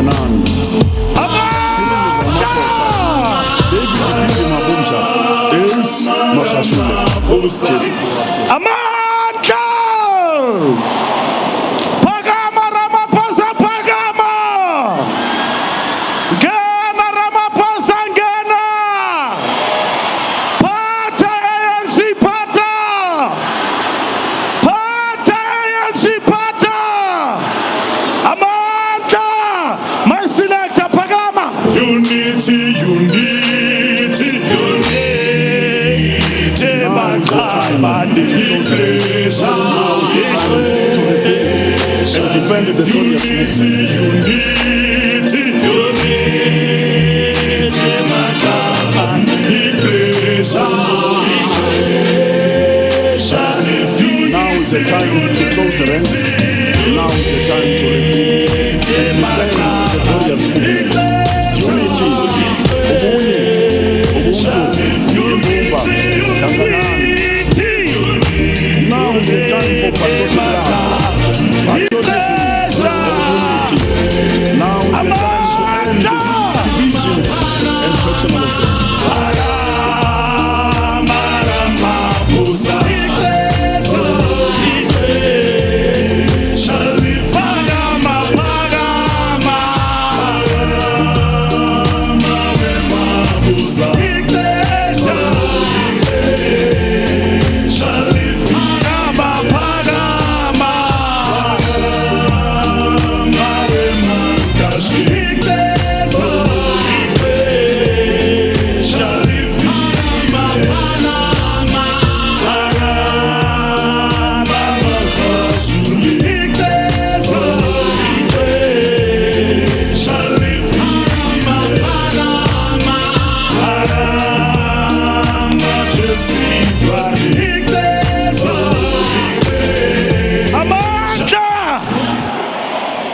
Zanganani. David Mabumsa is Mahashule. Amandla! Pagama Ramaphosa Pagama! Gena Ramaphosa Gena! Pata ANC Pata! Pata ANC Pata! Amandla! My selector Pagama! Unity. And defended the glorious Now is the time to close the ranks. Now is the time to repeat and defend the glorious movement. Unity, Ubunye, Ubuntu, Yimbuba, Zanganani. Now is the time for patriotic love, patriotism, and unity. Now is the time to end divisions and factionalism.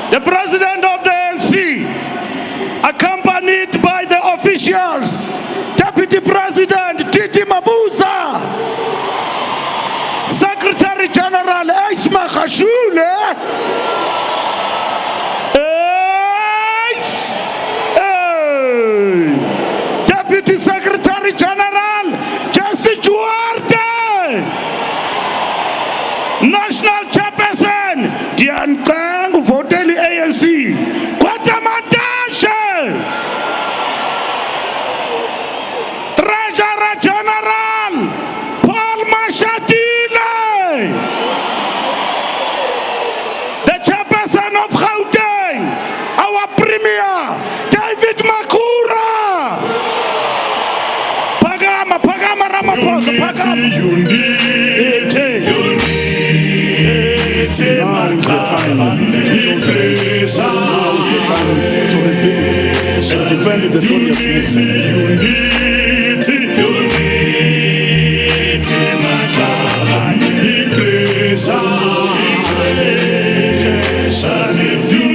The president of the ANC, accompanied by the officials, Deputy President Titi Mabuza, Secretary General Ace Mahashule, Deputy Secretary General Justice Duarte, National Chairperson Siyanqoba Voteli ANC, Kwatamantashe, Treasurer General Paul Mashatile, the Chairperson of Gauteng, our Premier David Makura, Pagama Ramaphosa, Pagama. Now is the time to repeat and defend the glorious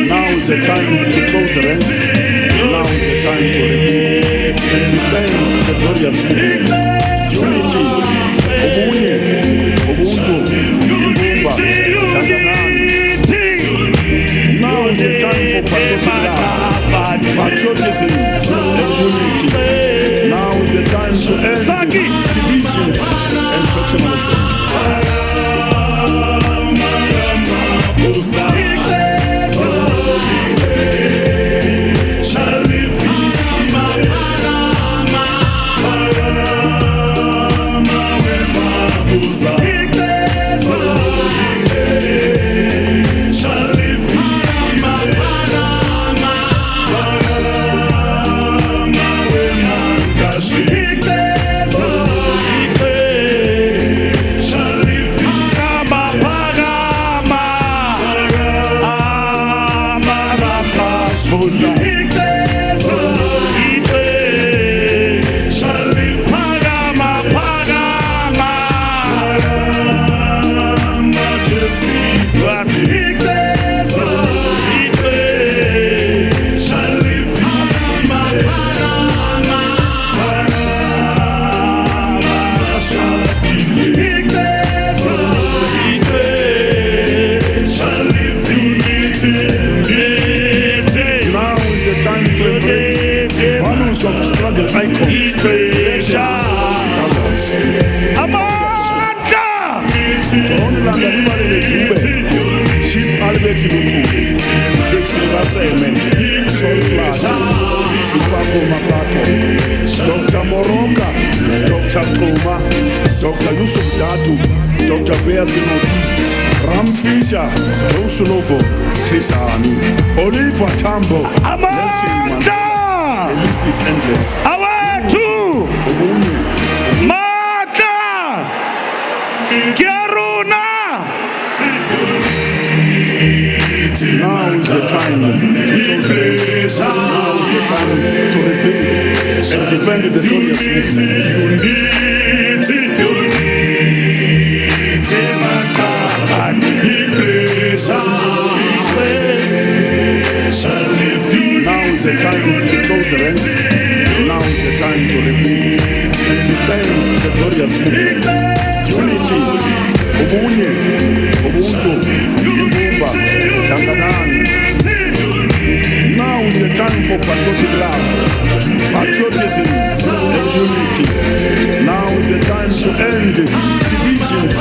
Now is the time to close the ranks. Now is the time to repeat and defend the glorious unity, Ubunye, Ubuntu, Yimbuba, Zanganani. Now is the time for patriotic love, patriotism, and unity. Now is the time to end divisions and factionalism. Now Dr. Moroka, Dr. Koma, Dr. Yusuf Datu, Dr. Beatzinoki, Ram Fisher, Joe Sulovo, Chris Hani, Oliver Tambo, Nelson Mandela. The list is endless. Awatu, Mata, Kiaruna. Now is the time to close. Now is the time to repeat and defend the glorious Now is the time to close the ranks. Now is the time to repeat and defend the glorious unity. Ubunye, Ubuntu, Ibumba, Zanganani. Now is the time for patriotic love, patriotism and unity. Now is the time to end divisions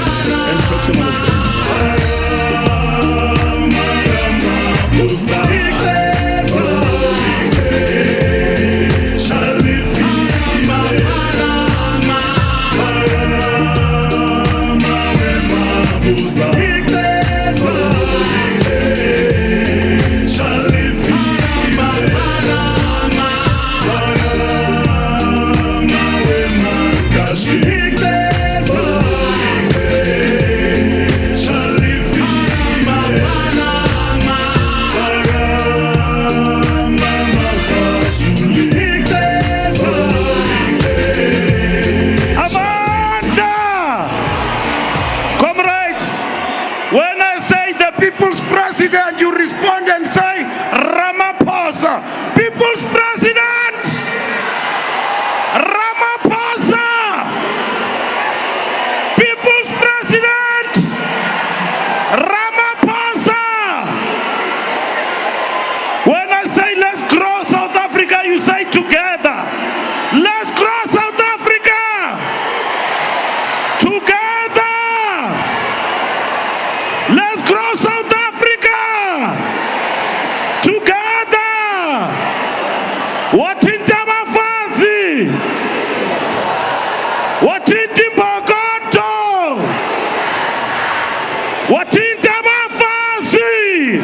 and factionalism. People's president, you respond and say Ramaphosa. People's president, Ramaphosa. People's president, Ramaphosa. When I say let's grow South Africa, you say together. Let's grow South Africa together. Let's grow South Africa together. What in Tamafazi? What in Timbogoto? What in Tamafazi?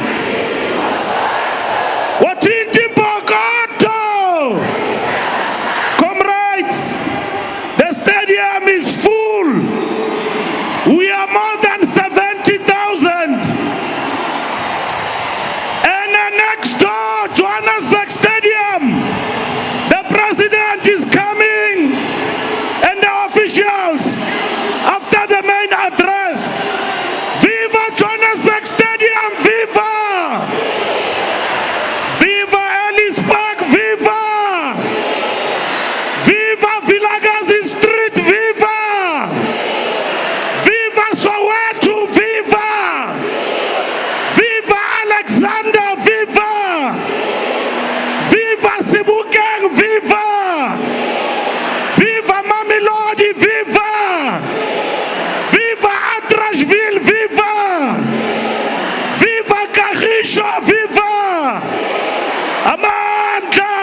What in Timbogoto? Comrades, the stadium is full. We are more than 70,000. And next door, Johannesburg Stadium, the president is coming and the officials after the main address. Viva Johannesburg Stadium, viva! Viva Ellis Park, viva! Viva Vilagazi Street, viva! Viva Soweto, viva! Viva Alexander, viva! Viva Sibukeng, viva! Viva Mamelodi, viva! Viva Adrashville, viva! Viva Kagisho, viva! Amanda!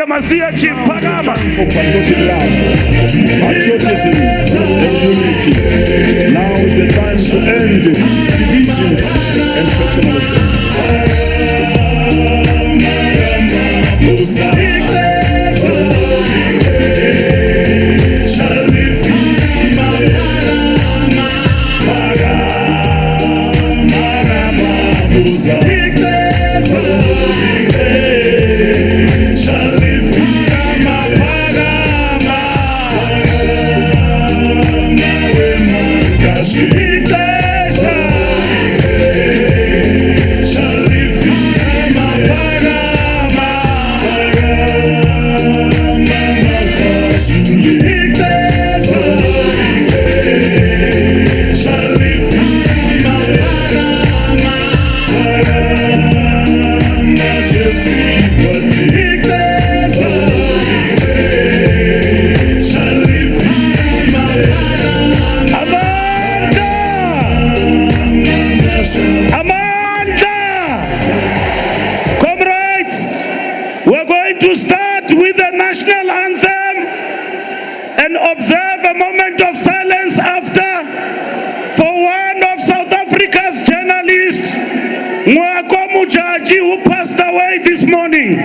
Masia Chief Pagama. For patriotic love, patriotism and unity. Now is the time to end divisions and factionalism. Shall Muchachi who passed away this morning.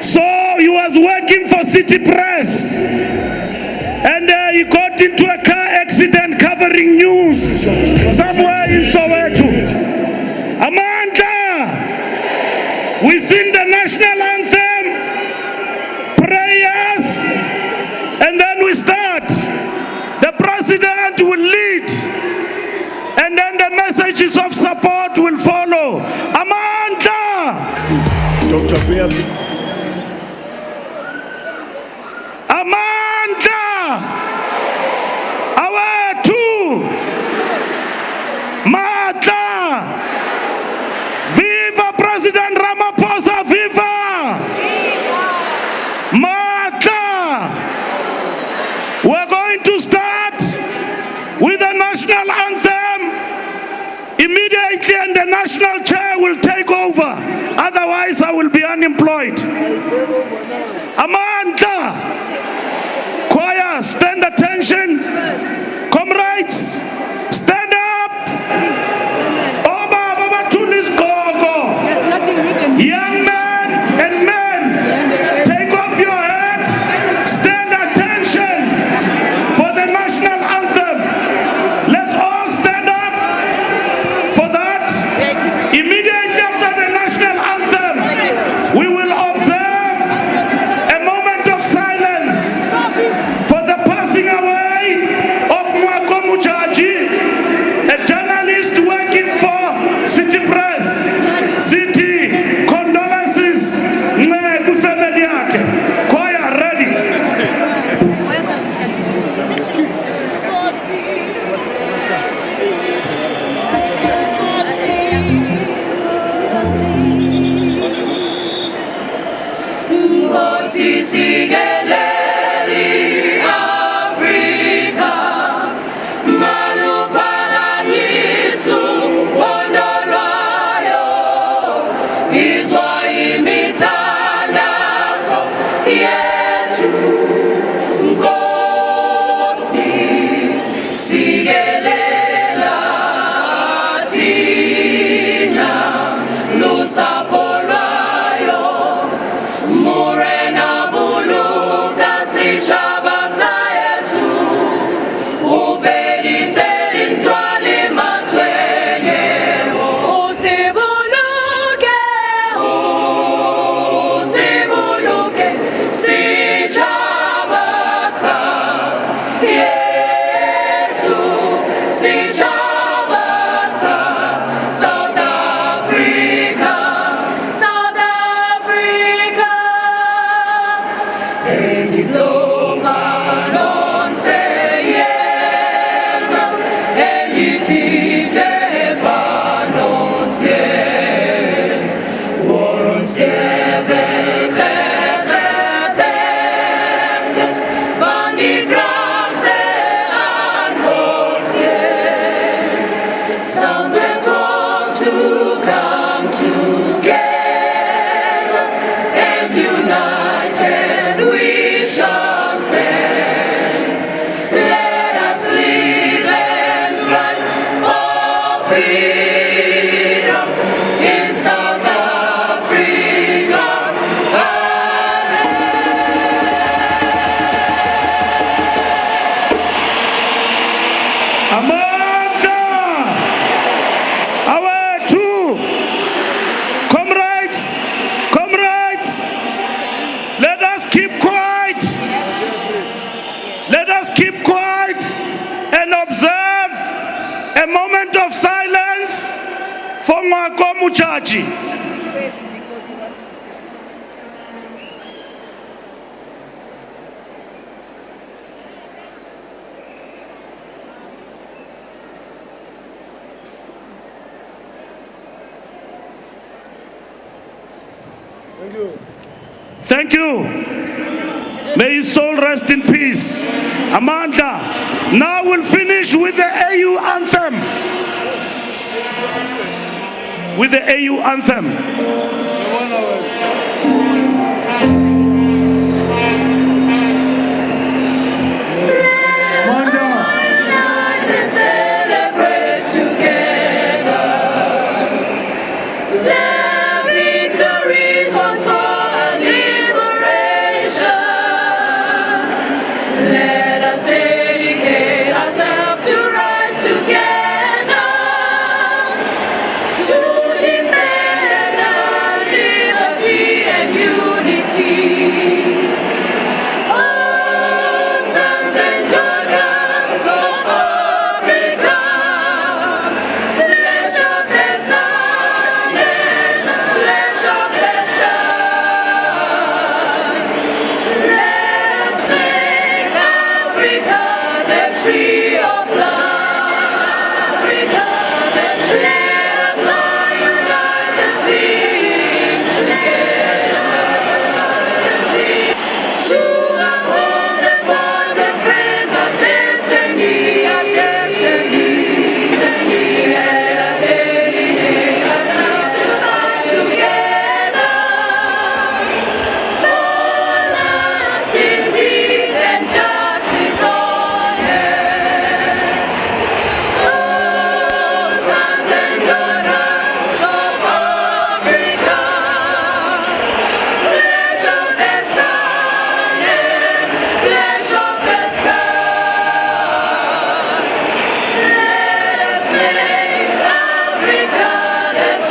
So he was working for City Press, and he got into a car accident covering news somewhere in Soweto. Amanda, we sing the national anthem, prayers, and then we start. The president will lead, and then the messages of support will follow. Amanda! Dr. Bears. Amanda! Our two! Mata! Viva President Ramaphosa! Viva! Mata! We're going to start with the national anthem immediately, and the national chair will take over. Otherwise, I will be unemployed. Amanda! Choir, stand attention. Comrades, stand up. Oba, Baba Tunis Gogo. Young men and men, take off your hats. Stand attention for the national anthem. Let's all stand up for that. Immediately after the national anthem, we will observe a moment of silence for the passing away of Muchachi, a journalist working for City Press. City, condolences to family yake. Choir, ready. Amanda! Our two comrades, let us keep quiet. Let us keep quiet and observe a moment of silence for Muchachi. Thank you. May his soul rest in peace. Amanda, now we'll finish with the AU anthem. With the AU anthem. Celebrate together.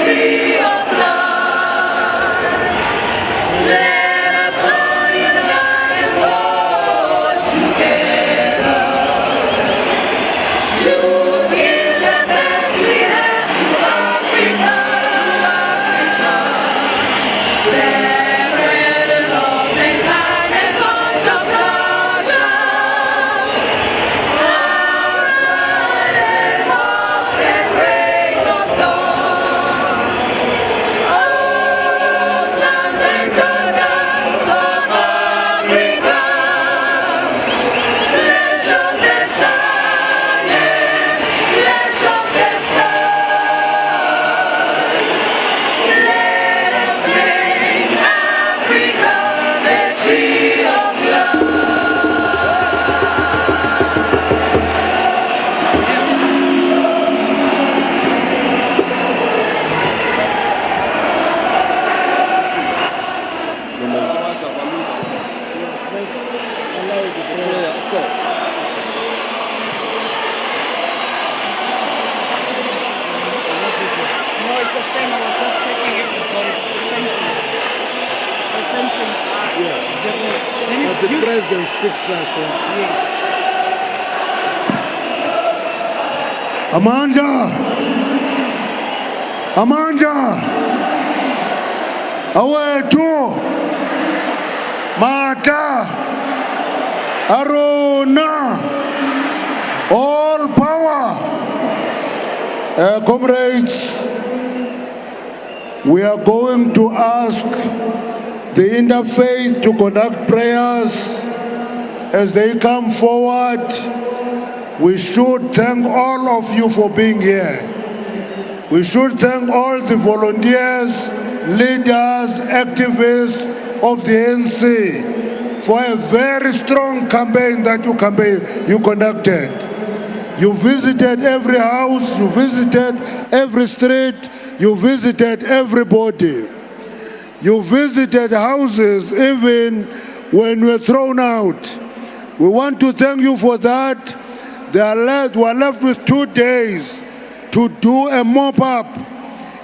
tree of life. Let us all unite and hold together to give the best we have to Africa, Bear and love and kind and fond of culture. The president speaks first. Yes. Amanda! Awethu! Mata! Aruna! All power! Comrades, we are going to ask the Interfaith to conduct prayers as they come forward. We should thank all of you for being here. We should thank all the volunteers, leaders, activists of the ANC for a very strong campaign that you conducted. You visited every house, you visited every street, you visited everybody. You visited houses even when we were thrown out. We want to thank you for that. We are left with 2 days to do a mop-up.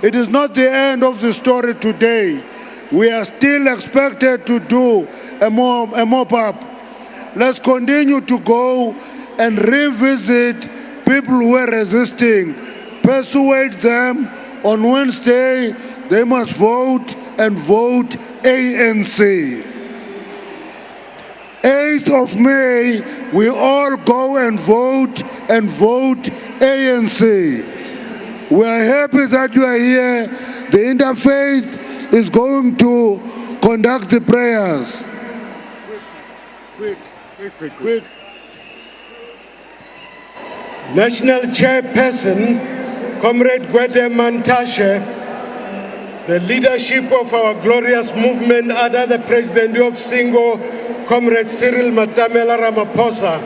It is not the end of the story today. We are still expected to do a mop-up. Let's continue to go and revisit people who are resisting. Persuade them on Wednesday. They must vote and vote ANC. 8th of May, we all go and vote ANC. We are happy that you are here. The Interfaith is going to conduct the prayers. Quick. National Chairperson, Comrade Gwede Mantashe, the leadership of our glorious movement under the President of Singo, Comrade Cyril Matamela Ramaphosa,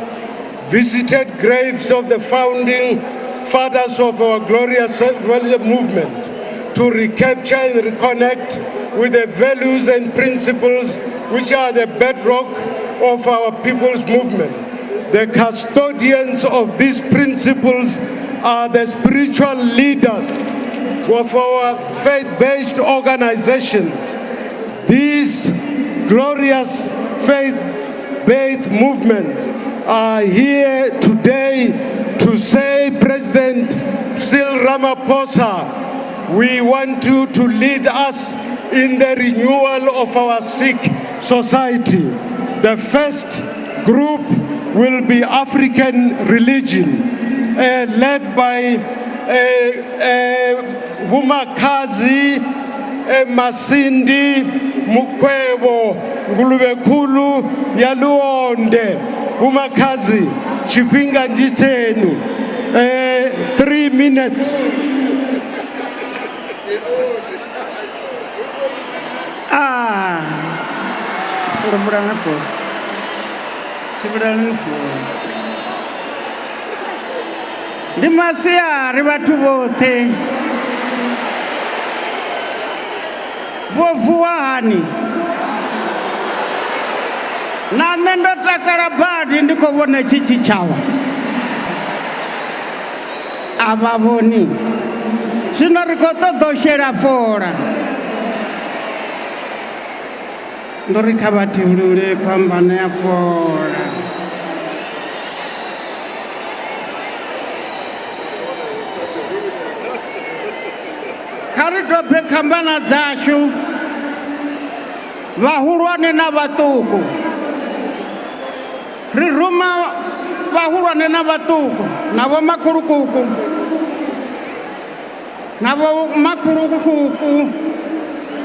visited graves of the founding fathers of our glorious movement to recapture and reconnect with the values and principles which are the bedrock of our people's movement. The custodians of these principles are the spiritual leaders of our faith-based organizations. These glorious faith-based movements are here today to say, President Cyril Ramaphosa, we want you to lead us in the renewal of our Sikh society. The first group will be African religion, led by Bumakazi, Masindi, Mukwebo, Ngulubekulu, Yaluonde, Bumakazi, Chipinga Nditenu. 3 minutes. Dimasiari batho bote bovuani na nendo takarabadi ndiko bone chichichawa ababoni zwino ri khou ṱoḓa u shela fola ndo ri kha vha thivhulule phambano ya fola. Kha ri dobe khambana dzashu vhahulwane na vhaṱuku, ri ruma vhahulwane na vhaṱuku na vho makhulukuku na vho makhulukuku,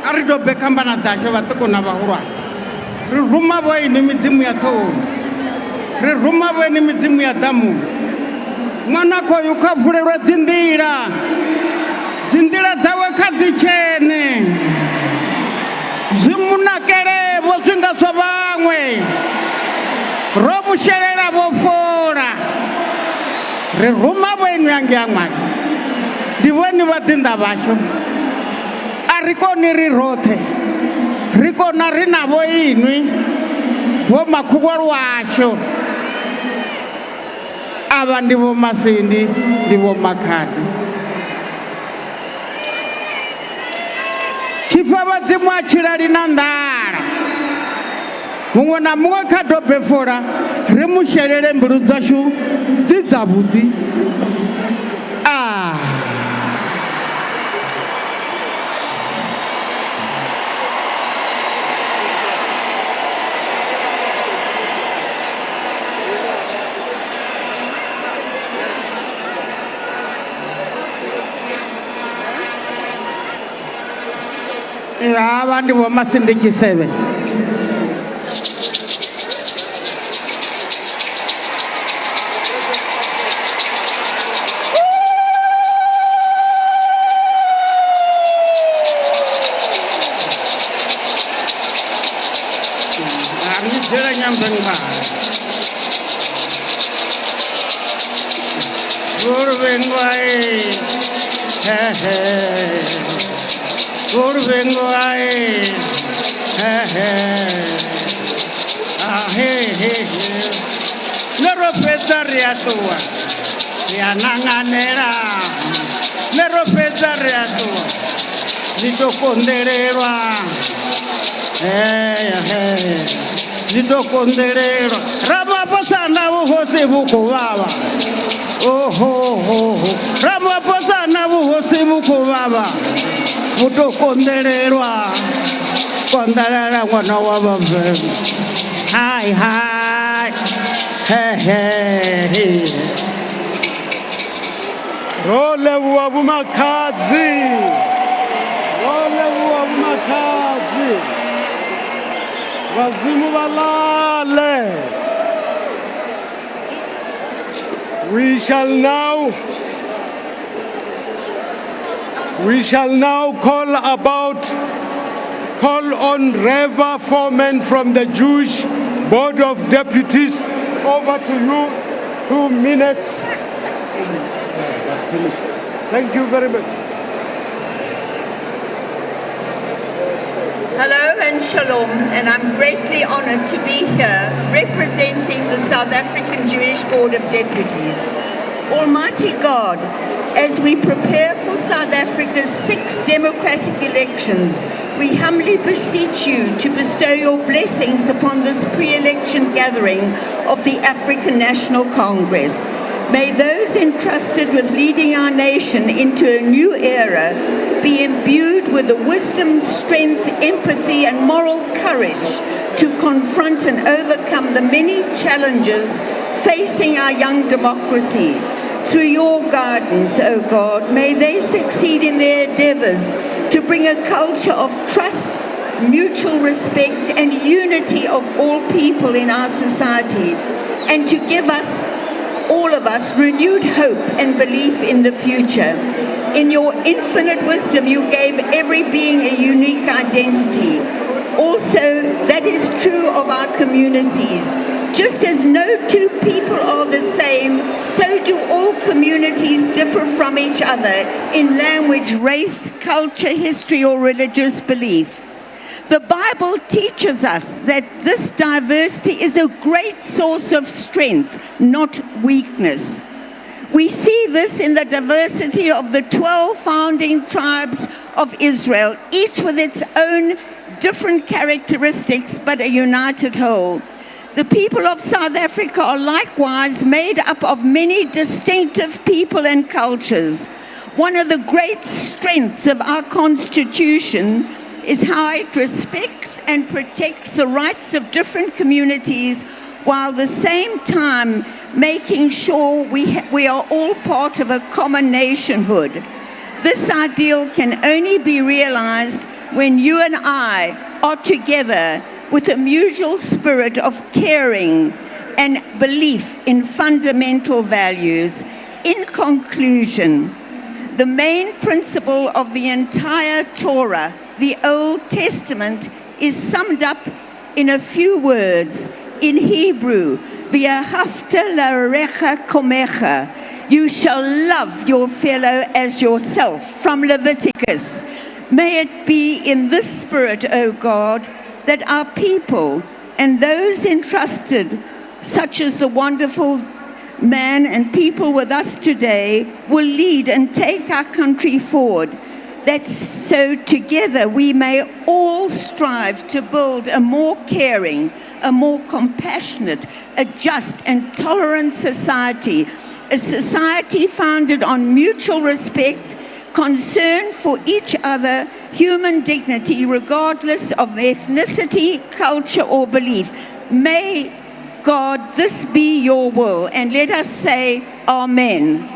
a ri dobe khambana dzashu vhaṱuku na vhahulwane. Ri ruma vho ini midzimu ya ṱhohoni, ri ruma vho ini midzimu ya ḓamuni. Ṅwana khoyu kha vulelwe dzinḓila dzawe kha dzi tshene, zwi munakele vho zwi nga zwa vhaṅwe, ro mushelela vho fola. Ri ruma vho ini yangi ya ṅwana, ndi vhoni vhaḓinḓa vhashu. A ri koni ri roṱhe, ri kona ri na vho inwi vho makhuvhalo washu. Ava ndi vho Masindi, ndi vho Makhadzi. Tshifa vhadzimu a tshilali na nḓala, muṅwe na muṅwe kha dobe fola ri mushelele mbilu dzashu dzi dzavhuḓi. Ava ndi vho Masindi Tshisevhe. Nero fetsa re a tloa re a nanganela, nero fetsa re a tloa re tlo kondelelwa, re tlo kondelelwa. Ramaphosa vuhosi vukuvava, oho, Ramaphosa vuhosi vukuvava, vuto kondelelwa, kondelela n'wana wa vavhema. Hi, hey. Role wa Makhadzi, role wa Makhadzi, vazimu valale. We shall now call on Reva Foreman from the Jewish Board of Deputies. Over to you, 2 minutes. Thank you very much. Hello and shalom, and I'm greatly honored to be here representing the South African Jewish Board of Deputies. Almighty God, as we prepare for South Africa's 6 democratic elections, we humbly beseech you to bestow your blessings upon this pre-election gathering of the African National Congress. May those entrusted with leading our nation into a new era be imbued with the wisdom, strength, empathy, and moral courage to confront and overcome the many challenges facing our young democracy. Through your guidance, O God, may they succeed in their endeavors to bring a culture of trust, mutual respect, and unity of all people in our society, and to give us, all of us, renewed hope and belief in the future. In your infinite wisdom, you gave every being a unique identity. Also, that is true of our communities. Just as no two people are the same, so do all communities differ from each other in language, race, culture, history, or religious belief. The Bible teaches us that this diversity is a great source of strength, not weakness. We see this in the diversity of the 12 founding tribes of Israel, each with its own different characteristics, but a united whole. The people of South Africa are likewise made up of many distinctive people and cultures. One of the great strengths of our Constitution is how it respects and protects the rights of different communities, while at the same time making sure we are all part of a common nationhood. This ideal can only be realized when you and I are together with a mutual spirit of caring and belief in fundamental values. In conclusion, the main principle of the entire Torah, the Old Testament, is summed up in a few words. In Hebrew, v'ahavta l'orecha kamecha, you shall love your fellow as yourself, from Leviticus. May it be in this spirit, O God, that our people and those entrusted, such as the wonderful man and people with us today, will lead and take our country forward, that so together we may all strive to build a more caring, a more compassionate, a just and tolerant society, a society founded on mutual respect, concern for each other, human dignity, regardless of ethnicity, culture, or belief. May God, this be your will, and let us say Amen.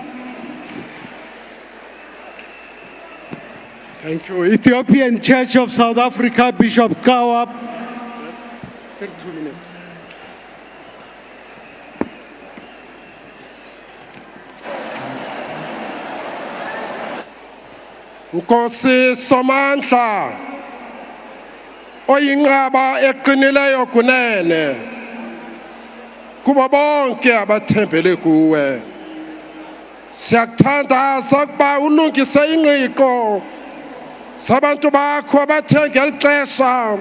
Thank you. Ethiopian Church of South Africa, Bishop Kawab. 32 minutes. Nkosi Somandla oyinqaba eqinileyo kunene kuba bonke abathembele kuwe. Siyakuthandaza ukuba ulungise inqiqo sabantu bakho abathe ngelixesha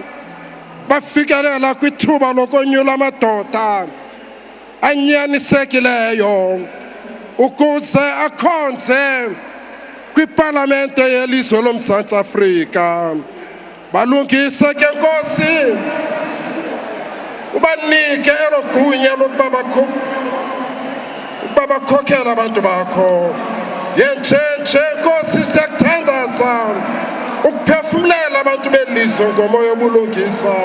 bafikelela kwithuba lokonyula amadoda anyanisekileyo ukuze akhonze kwiParlamente yelizwe loMzantsi Afrika. Balungise ke Nkosi, ubanike elo gunya lokuba bakhokhela abantu bakho. Yenjenje Nkosi, siyakuthandaza ukuphefumlela abantu belizwe ngomoya obulungisa,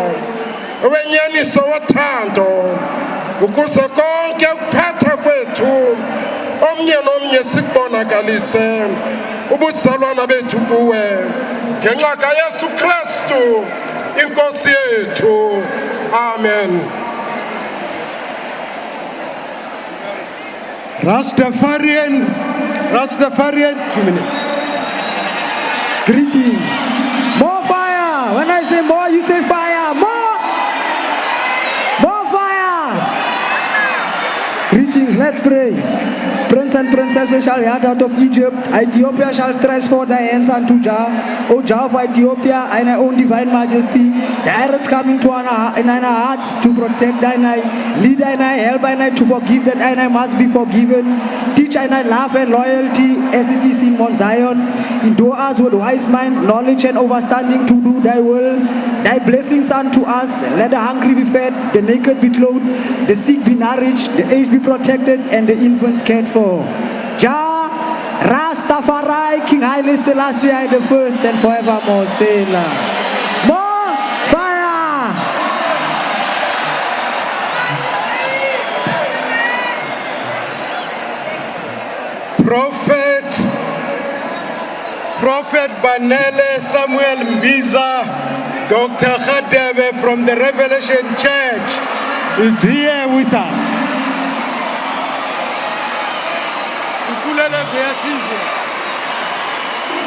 owenyaniso wothando, ukuze konke ukuphatha kwethu omnye nomnye sikubonakalise ubuzalwana bethu kuwe ngenxa kaYesu Kristu inkosi yethu. Amen. Rastafarian, 2 minutes. Greetings. More fire. When I say more, you say fire. More fire. Greetings. Let's pray. Prince and princesses shall head out of Egypt. Ethiopia shall stretch forth their hands unto Jah. O Jah of Ethiopia, in thy own divine majesty, the Arabs come into in thine hearts to protect thine eye, lead thine eye, help thine eye to forgive that thine eye must be forgiven. Teach thine eye love and loyalty as it is in Mount Zion. Endue us with wise mind, knowledge and understanding to do thy will. Thy blessings unto us. Let the hungry be fed, the naked be clothed, the sick be nourished, the aged be protected, and the infants cared for. Jah Rastafari, King Haile Selassie I the first and forevermore. Selah. More fire. Prophet Banele Samuel Mbiza, Dr. Khadebe from the Revelation Church is here with us.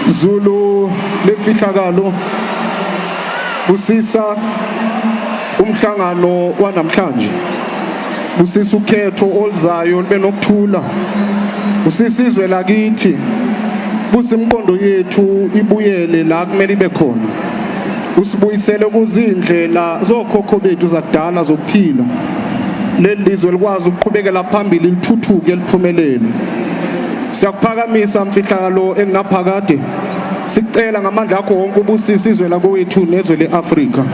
Zulu lemfihlakalo busisa umhlangano wanamhlanje, busisa ukhetho oluzayo libe nokuthula, busisa izwe lakithi, busa imqondo yethu ibuyele la kumele ibe khona, usibuyisele kuzindlela zokhokho bethu zakudala zokuphila, leli lizwe likwazi ukuqhubekela phambili lithuthuke liphumelele. Siyakuphakamisa mfihlakalo eninaphakade. Sicela ngamandla akho wonke ubusisa izwe lakowethu nezwe leAfrika.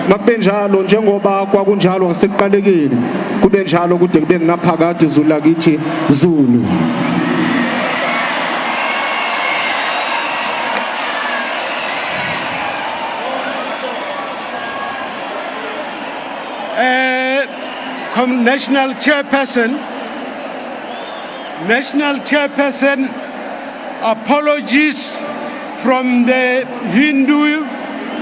Makube njalo njengoba kwakunjalo ngasekuqalekeni, kube njalo kude kube nginaphakade izulu lakithi Zulu. National Chairperson, apologies from the Hindu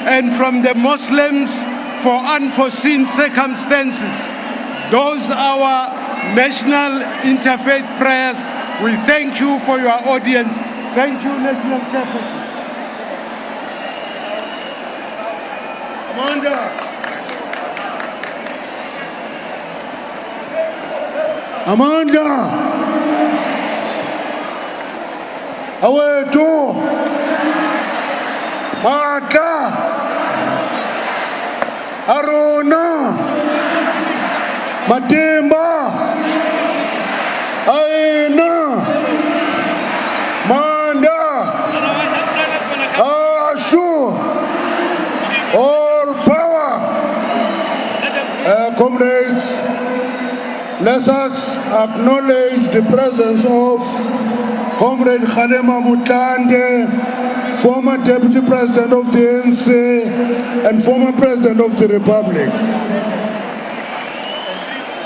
and from the Muslims for unforeseen circumstances. Those are our national interfaith prayers. We thank you for your audience. Thank you, National Chairperson. Amanda, awethu, Mata, Arona, Matimba, Aina, Manda, Ashu, all power. Comrades, let us acknowledge the presence of Comrade Kgalema Motlanthe, former Deputy President of the ANC and former President of the Republic.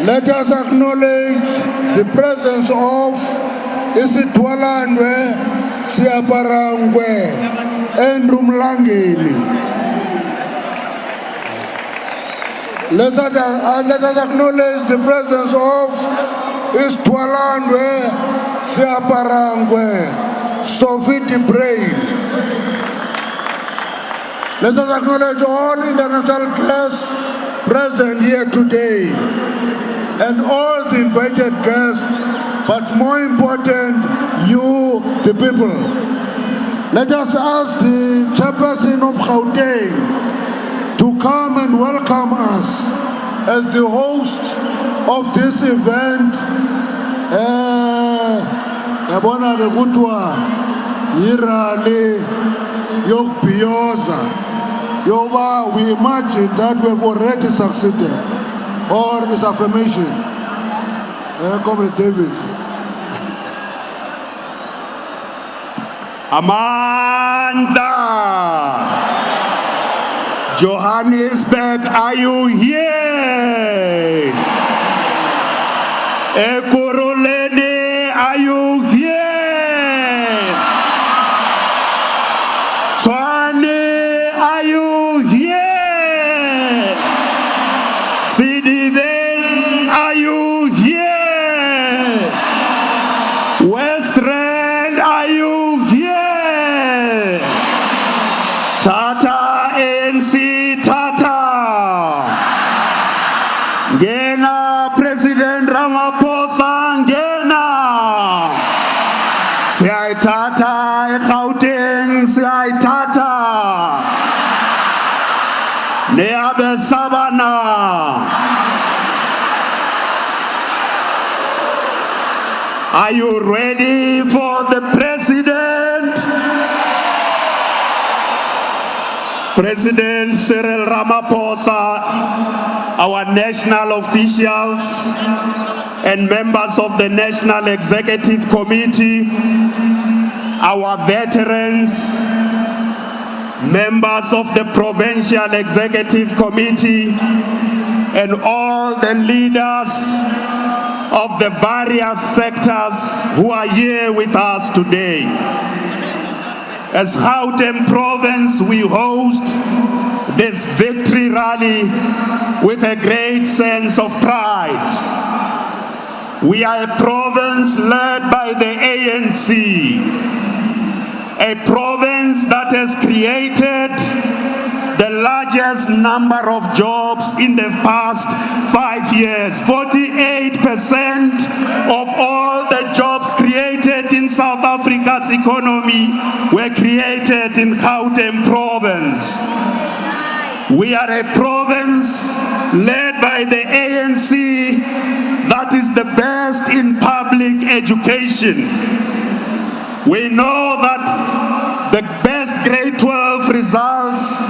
Let us acknowledge the presence of Isitwalandwe Siyaparangwe and Rumlangeni. Let us acknowledge the presence of Isitwalandwe Siyaparangwe, Sophie de Brain. Let us acknowledge all international guests present here today and all the invited guests, but more important, you, the people. Let us ask the chairperson of Gauteng to come and welcome us as the host of this event. Yabona ke kuthiwa yirally yokubhiyoza yoba we imagine that we have already succeeded, or this affirmation. Comrade David. Amanda, Johannesburg, are you here? Ekurhuleni, are you here? Tshwane, are you here? Sidibeng, are you here? Westland, are you here? Tata, ANC, Tata. Ngena, President Ramaphosa, ngena. Siyayithatha eGauteng, siyayithatha. Neyabesabana. Are you ready for the president? President Cyril Ramaphosa, our national officials and members of the National Executive Committee, our veterans, members of the Provincial Executive Committee, and all the leaders of the various sectors who are here with us today. As Gauteng Province, we host this victory rally with a great sense of pride. We are a province led by the ANC, a province that has created the largest number of jobs in the past 5 years. 48% of all the jobs created in South Africa's economy were created in Gauteng Province. We are a province led by the ANC that is the best in public education. We know that the best grade 12 results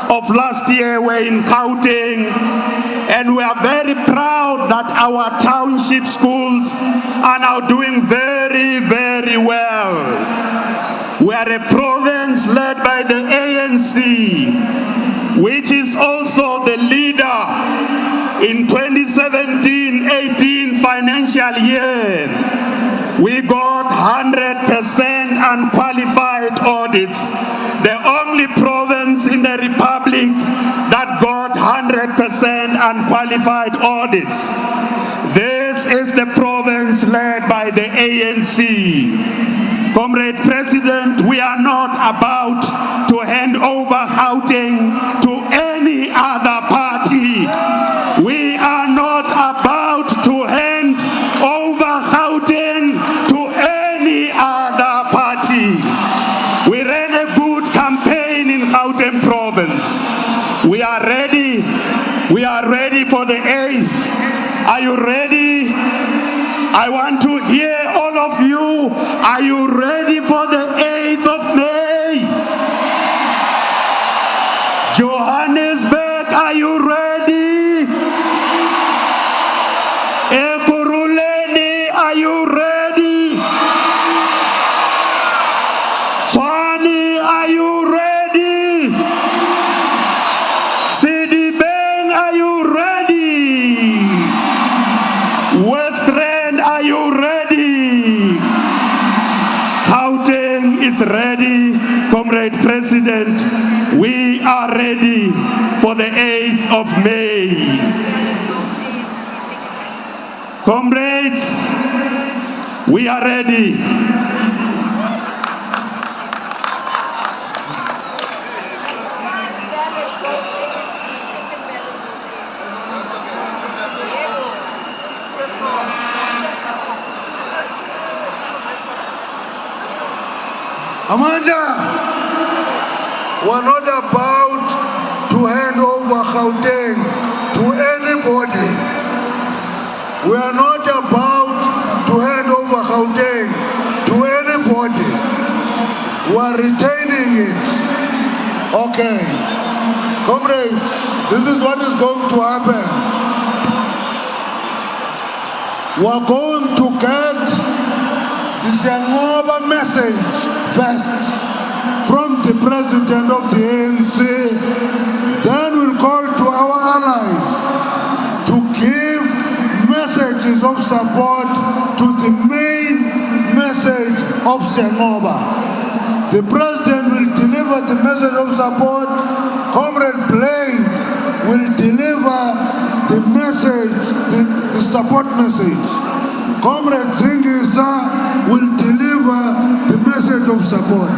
of last year were in Gauteng, and we are very proud that our township schools are now doing very, very well. We are a province led by the ANC, which is also the leader in 2017-18 financial year. We got 100% unqualified audits. The only province in the Republic that got 100% unqualified audits. This is the province led by the ANC. Comrade President, we are not about to hand over Gauteng to any other party. We are not about to hand over Gauteng to any other party. We ran a good campaign in Gauteng province. We are ready. We are ready for the 8th. Are you ready? I want to hear all of you. Are you ready for the 8th of May? Johannesburg, are you ready? Ekurhuleni, are you ready? Tshwane, are you ready? Sidibeng, are you ready? West Rand, are you ready? Gauteng is ready. Comrade President, we are ready for the 8th of May. Comrades, we are ready. Amanda, we're not about to hand over Gauteng to anybody. We are not about to hand over Gauteng to anybody. We are retaining it. Okay. Comrades, this is what is going to happen. We are going to get the Siyanqoba message first from the President of the ANC. Then we'll call to our allies to give messages of support to the main message of Siyanqoba. The President will deliver the message of support. Comrade Blade will deliver the message, the support message. Comrade Zingisa will deliver the message of support.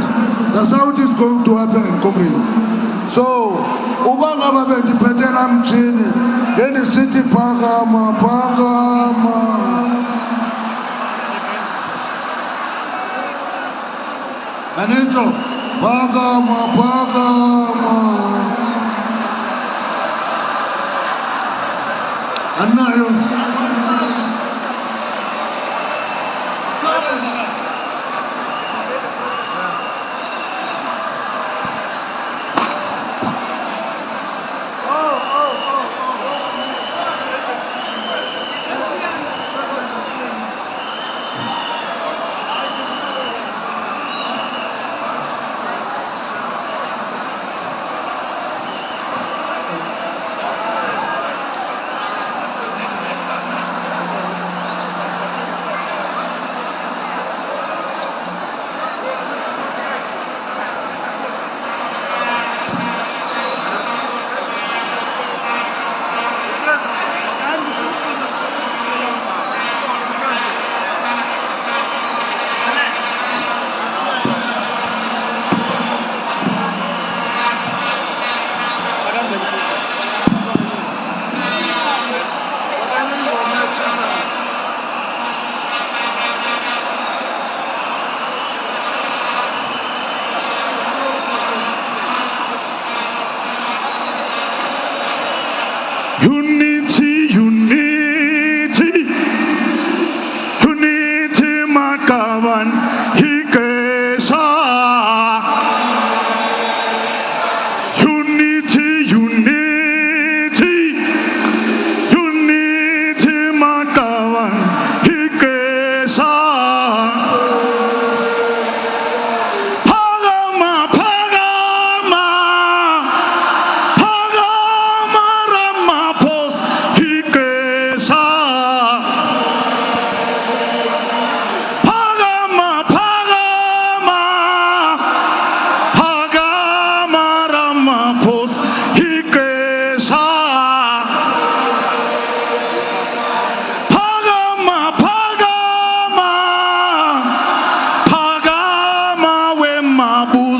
That's how it is going to happen, comrades. So, ubanga babe diphetela mjini, yeni sithi phakama, phakama. Anito, phakama, phakama. Anayo.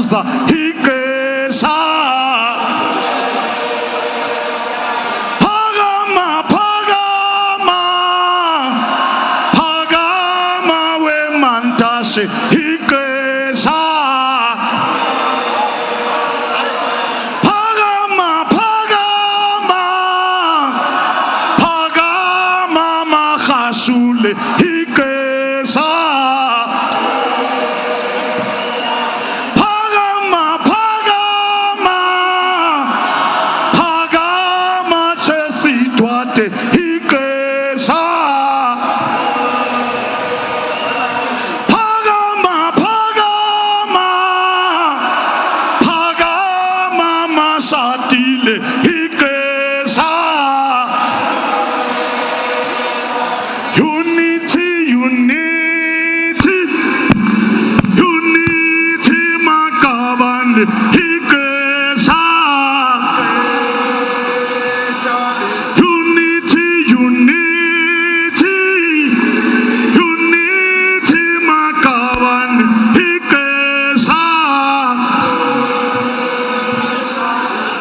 kuza ixesha. Phakama, phakama, phakama wemantashe ixesha. Phakama, phakama, phakama marhashule ixesha. Phakama, phakama, phakama chesidwade ixesha. Phakama, phakama, phakama mashatile ixesha. Unity, unity, unity makabande ixesha. Unity, unity, unity makabande ixesha.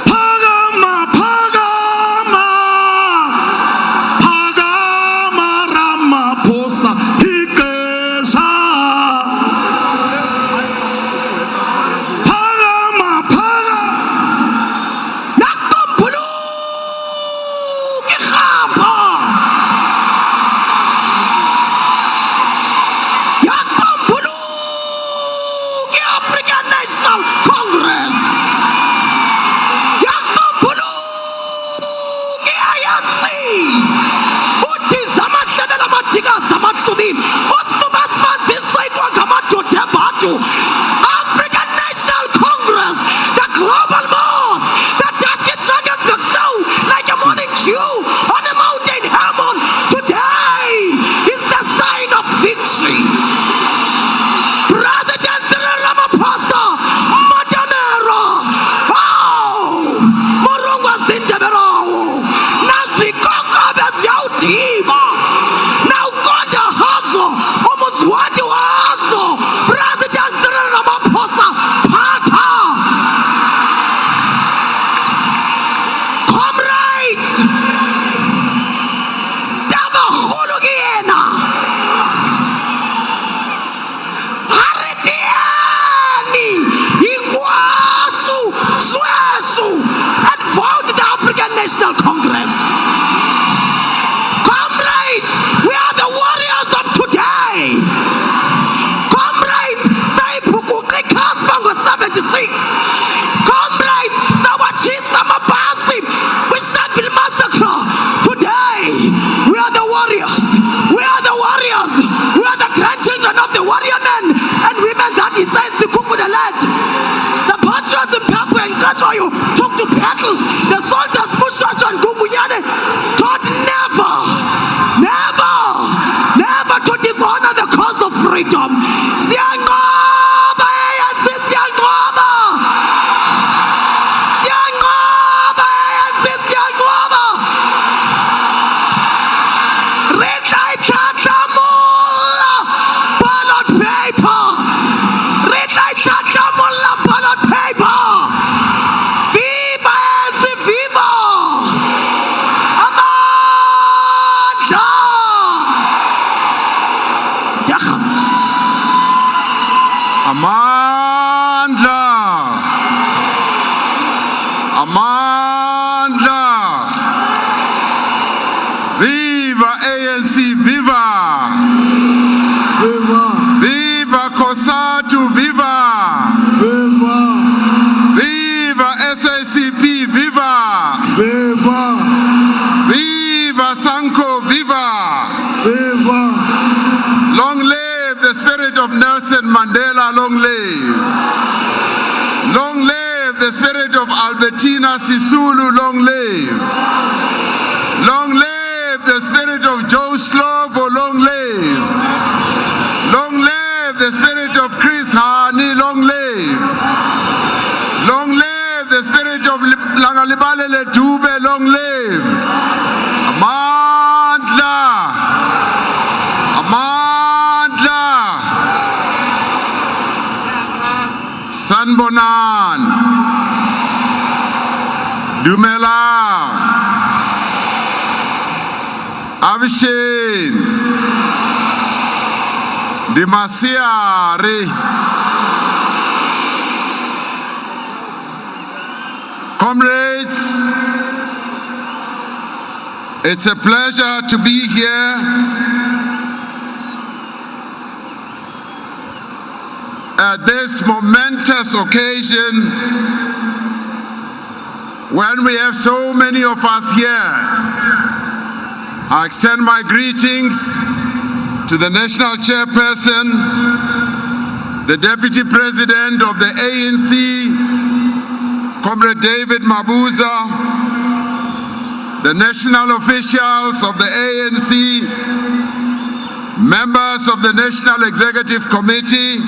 Phakama, phakama, phakama Ramaphosa ixesha. Phakama, phakama. Nakumbuluke rhambo. Yakumbuluke African National Congress. Yakumbuluke ANC. Uthi zamahlebela amathika zamahlubini. Usuba simanziswe kwangamadoda ebhadu. African National Congress, the global moss, the dusky Drakensberg snow like a morning dew on a mountain Hermon. Today is the sign of victory. President Cyril Ramaphosa, Matamero, wow, Morongwa Zindebero, Nazikoko Bezyautima, now Gonda Hazo, almost what you also, President Cyril Ramaphosa, Pata. Comrades, Tabahulugiena. Haretiani, Ingwasu, Swesu, and vote the African National Congress. Comrades, we are the warriors of today. Comrades, Saipukuki Kasbango 76. Comrades, Zawachisa Mabasi, we Sheffield Massacre. Today, we are the warriors. We are the warriors. We are the grandchildren of the warrior men and women that inside the Kuku the land. The patriots in Papua and Kachoyu took to battle. The soldiers Mushasha and Guguyane taught never, never, never to dishonor the cause of freedom. Siyanqoba, ANC, Siyanqoba. Siyanqoba, ANC, Siyanqoba. Red light, Tatamola, ballot paper. Red light, Tatamola, ballot paper. Viva ANC, viva. Amandla. Dacham. Amandla. Amandla. Viva ANC, viva. Viva, Viva COSATU, viva. viva, Viva SACP, viva. viva, Viva Sanko, viva. viva. Long live the spirit of Nelson Mandela, long live. Long live the spirit of Albertina Sisulu, long live. Long live the spirit of Joe Slovo, long live. Long live the spirit of Chris Hani, long live. Long live the spirit of Langalibale Dube, long live. Amandla. Amandla. Sanbonan, Dumelang, Abishin, Dimasiari, comrades, it's a pleasure to be here at this momentous occasion when we have so many of us here. I extend my greetings to the National Chairperson, the Deputy President of the ANC, Comrade David Mabuza, the national officials of the ANC, members of the National Executive Committee,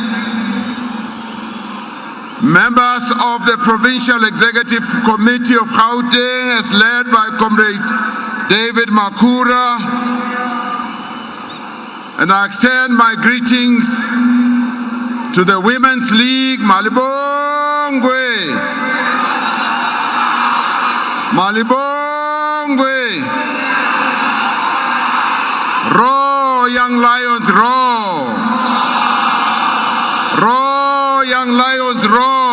members of the Provincial Executive Committee of Gauteng, as led by Comrade David Makura, and I extend my greetings to the Women's League, Malibongwe, Malibongwe, row young lions, row, row young lions, row.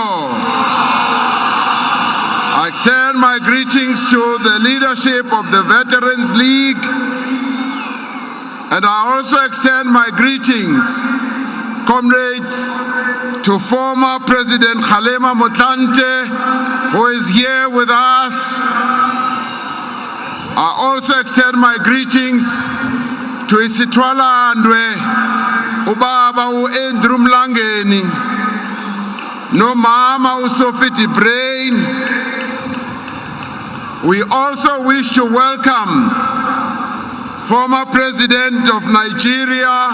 I extend my greetings to the leadership of the Veterans League, and I also extend my greetings, comrades, to former President Kgalema Motlanthe, who is here with us. I also extend my greetings to Isitwalandwe, Ubaba uAndrew Mlangeni, no Mama uSophie Brain. We also wish to welcome former President of Nigeria,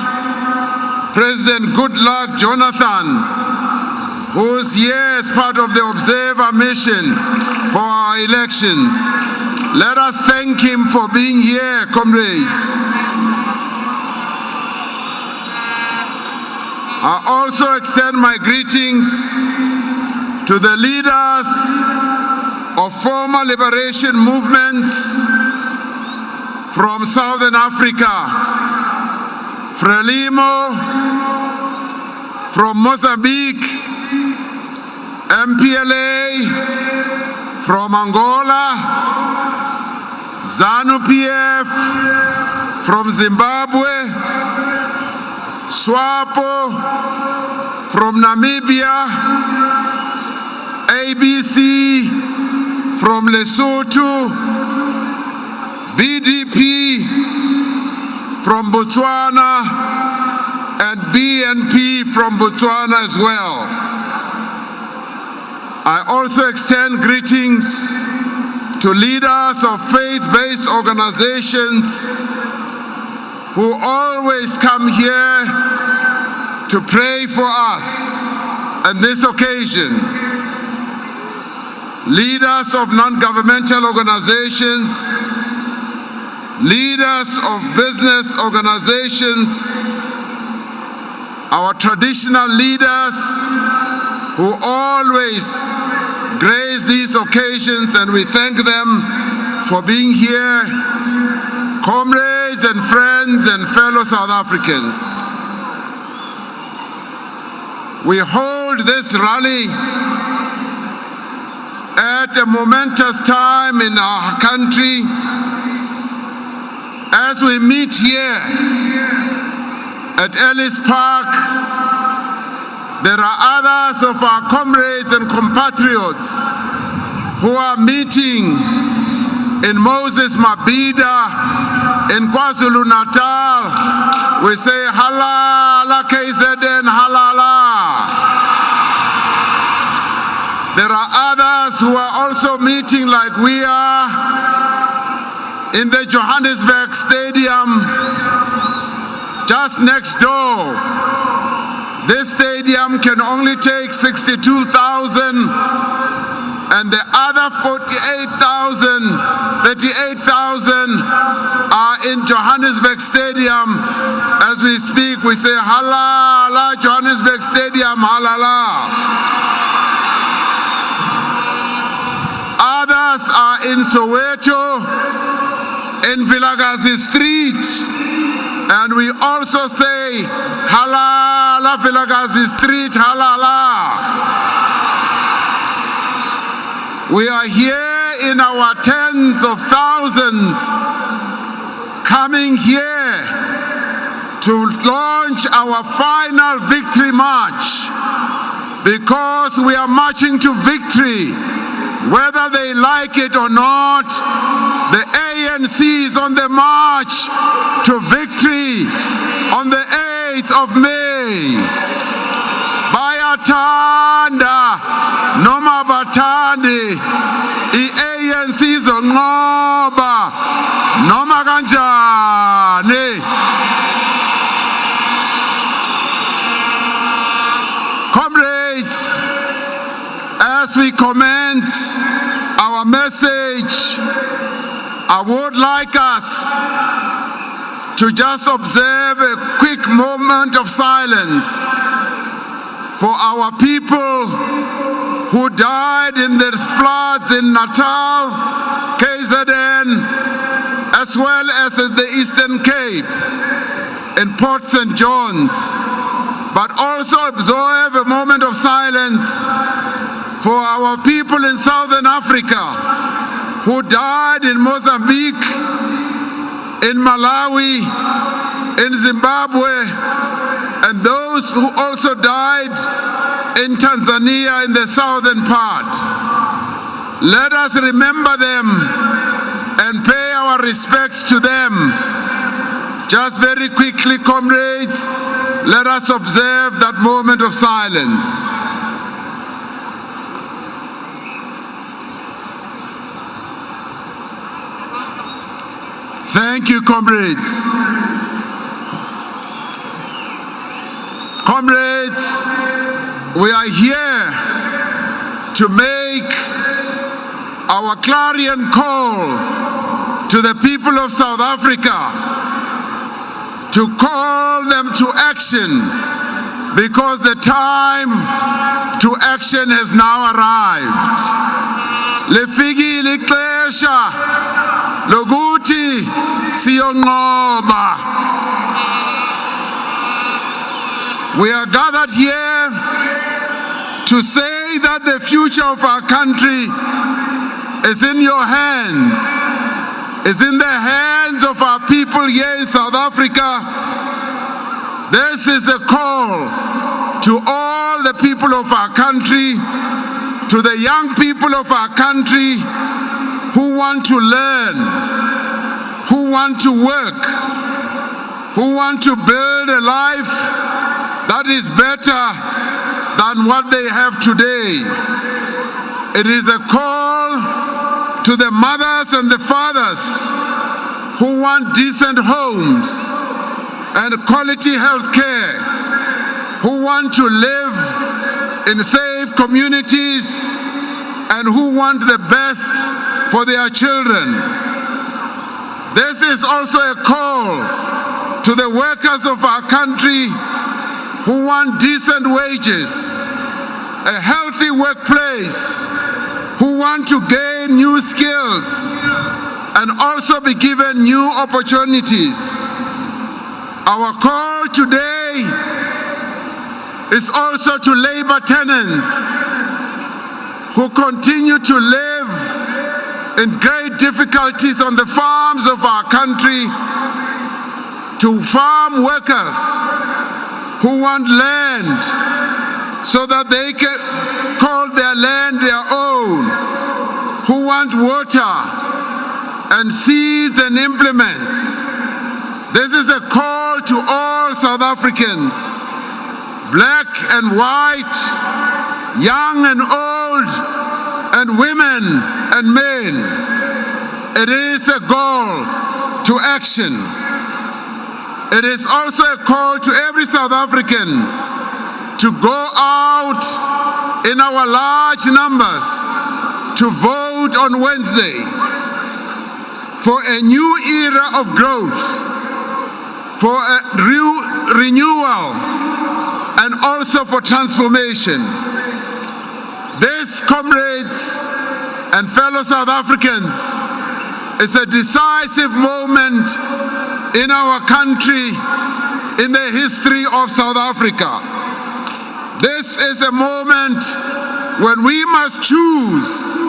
President Goodluck Jonathan, who is here as part of the observer mission for our elections. Let us thank him for being here, comrades. I also extend my greetings to the leaders of former liberation movements from Southern Africa, Frelimo from Mozambique, MPLA from Angola, ZANU-PF from Zimbabwe, SWAPO from Namibia, ABC from Lesotho, BDP from Botswana, and BNP from Botswana as well. I also extend greetings to leaders of faith-based organizations who always come here to pray for us on this occasion. Leaders of non-governmental organizations, leaders of business organizations, our traditional leaders who always grace these occasions, and we thank them for being here, comrades and friends and fellow South Africans. We hold this rally at a momentous time in our country as we meet here at Ellis Park. There are others of our comrades and compatriots who are meeting in Moses Mabhida, in KwaZulu-Natal. We say halala KZN halala. There are others who are also meeting like we are in the Johannesburg Stadium just next door. This stadium can only take 62,000, and the other 38,000 are in Johannesburg Stadium. As we speak, we say halala Johannesburg Stadium halala. in Soweto, in Vilakazi Street, and we also say, halala Vilakazi Street, halala. We are here in our tens of thousands, coming here to launch our final victory march, because we are marching to victory. Whether they like it or not, the ANC is on the march to victory on the 8th of May. Bayathanda noma bathandi, i-ANC izonqoba noma kanjani. Comrades, as we commence our message, I would like us to just observe a quick moment of silence for our people who died in the floods in Natal, KZN, as well as at the Eastern Cape, in Port St. John's. But also observe a moment of silence for our people in Southern Africa who died in Mozambique, in Malawi, in Zimbabwe, and those who also died in Tanzania in the southern part. Let us remember them and pay our respects to them. Just very quickly, comrades, let us observe that moment of silence. Thank you, comrades. Comrades, we are here to make our clarion call to the people of South Africa, to call them to action, because the time to action has now arrived. Lifikile ixesha lokuthi Siyanqoba. We are gathered here to say that the future of our country is in your hands, is in the hands of our people here in South Africa. This is a call to all the people of our country, to the young people of our country who want to learn, who want to work, who want to build a life that is better than what they have today. It is a call to the mothers and the fathers who want decent homes and quality health care, who want to live in safe communities, and who want the best for their children. This is also a call to the workers of our country who want decent wages, a healthy workplace, who want to gain new skills and also be given new opportunities. Our call today is also to labor tenants who continue to live in great difficulties on the farms of our country, to farm workers who want land so that they can call their land their own, who want water and seeds and implements. This is a call to all South Africans, black and white, young and old, and women and men. It is a call to action. It is also a call to every South African to go out in our large numbers to vote on Wednesday for a new era of growth, for a renewal, and also for transformation. This, comrades, and fellow South Africans, it's a decisive moment in our country, in the history of South Africa. This is a moment when we must choose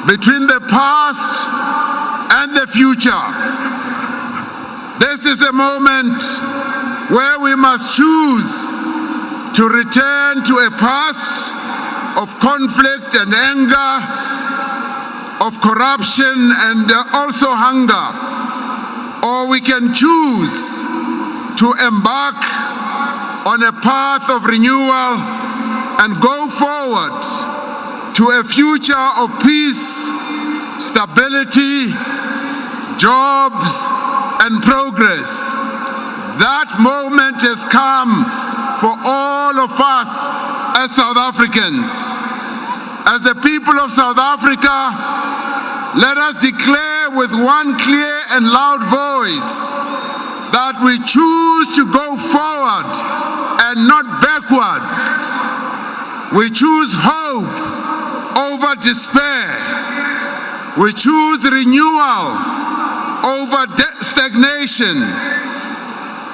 between the past and the future. This is a moment where we must choose to return to a past of conflict and anger, of corruption and also hunger, or we can choose to embark on a path of renewal and go forward to a future of peace, stability, jobs, and progress. That moment has come for all of us as South Africans. As the people of South Africa, let us declare with one clear and loud voice that we choose to go forward and not backwards. We choose hope over despair. We choose renewal over stagnation.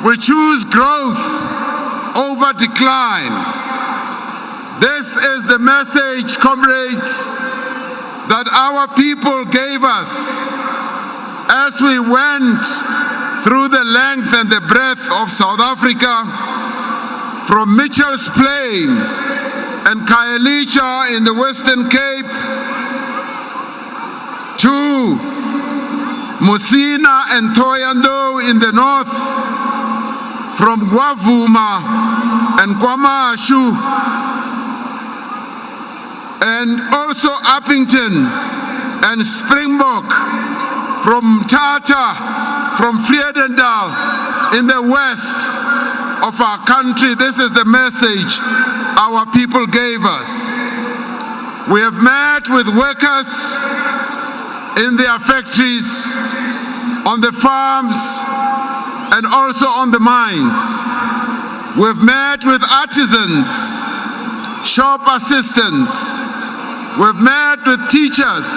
We choose growth over decline. This is the message, comrades, that our people gave us as we went through the length and the breadth of South Africa, from Mitchell's Plain and Khayelitsha in the Western Cape to Musina and Thohoyandou in the north, from Gwavuma and Kwamashu, and also Uppington and Springbok, from Tata, from Vredendal in the west of our country. This is the message our people gave us. We have met with workers in their factories, on the farms, and also on the mines. We've met with artisans, shop assistants. We've met with teachers,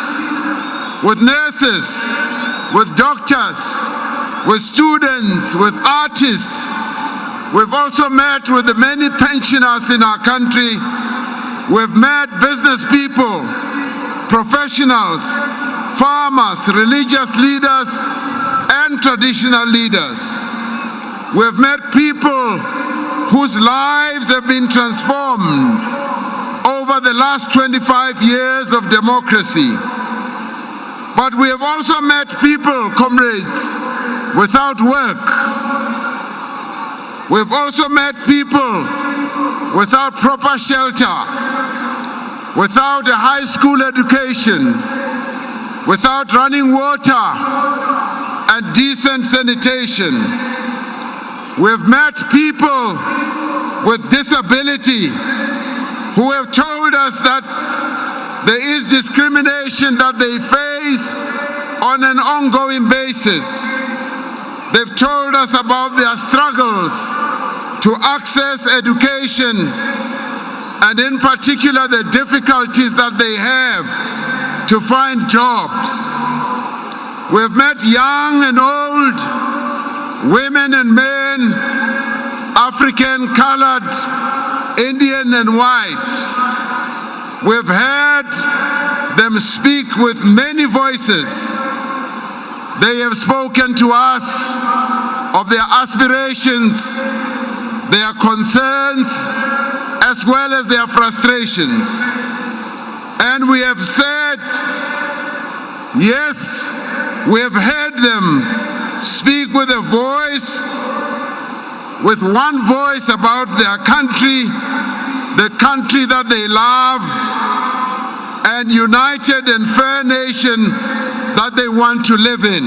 with nurses, with doctors, with students, with artists. We've also met with the many pensioners in our country. We've met business people, professionals, farmers, religious leaders, and traditional leaders. We've met people whose lives have been transformed over the last 25 years of democracy. But we have also met people, comrades, without work. We've also met people without proper shelter, without a high school education, without running water and decent sanitation. We've met people with disability who have told us that there is discrimination that they face on an ongoing basis. They've told us about their struggles to access education, and in particular the difficulties that they have to find jobs. We've met young and old, women and men, African, colored, Indian and white. We've heard them speak with many voices. They have spoken to us of their aspirations, their concerns, as well as their frustrations. And we have said, yes, we have heard them speak with a voice, with one voice about their country, the country that they love, and united and fair nation that they want to live in.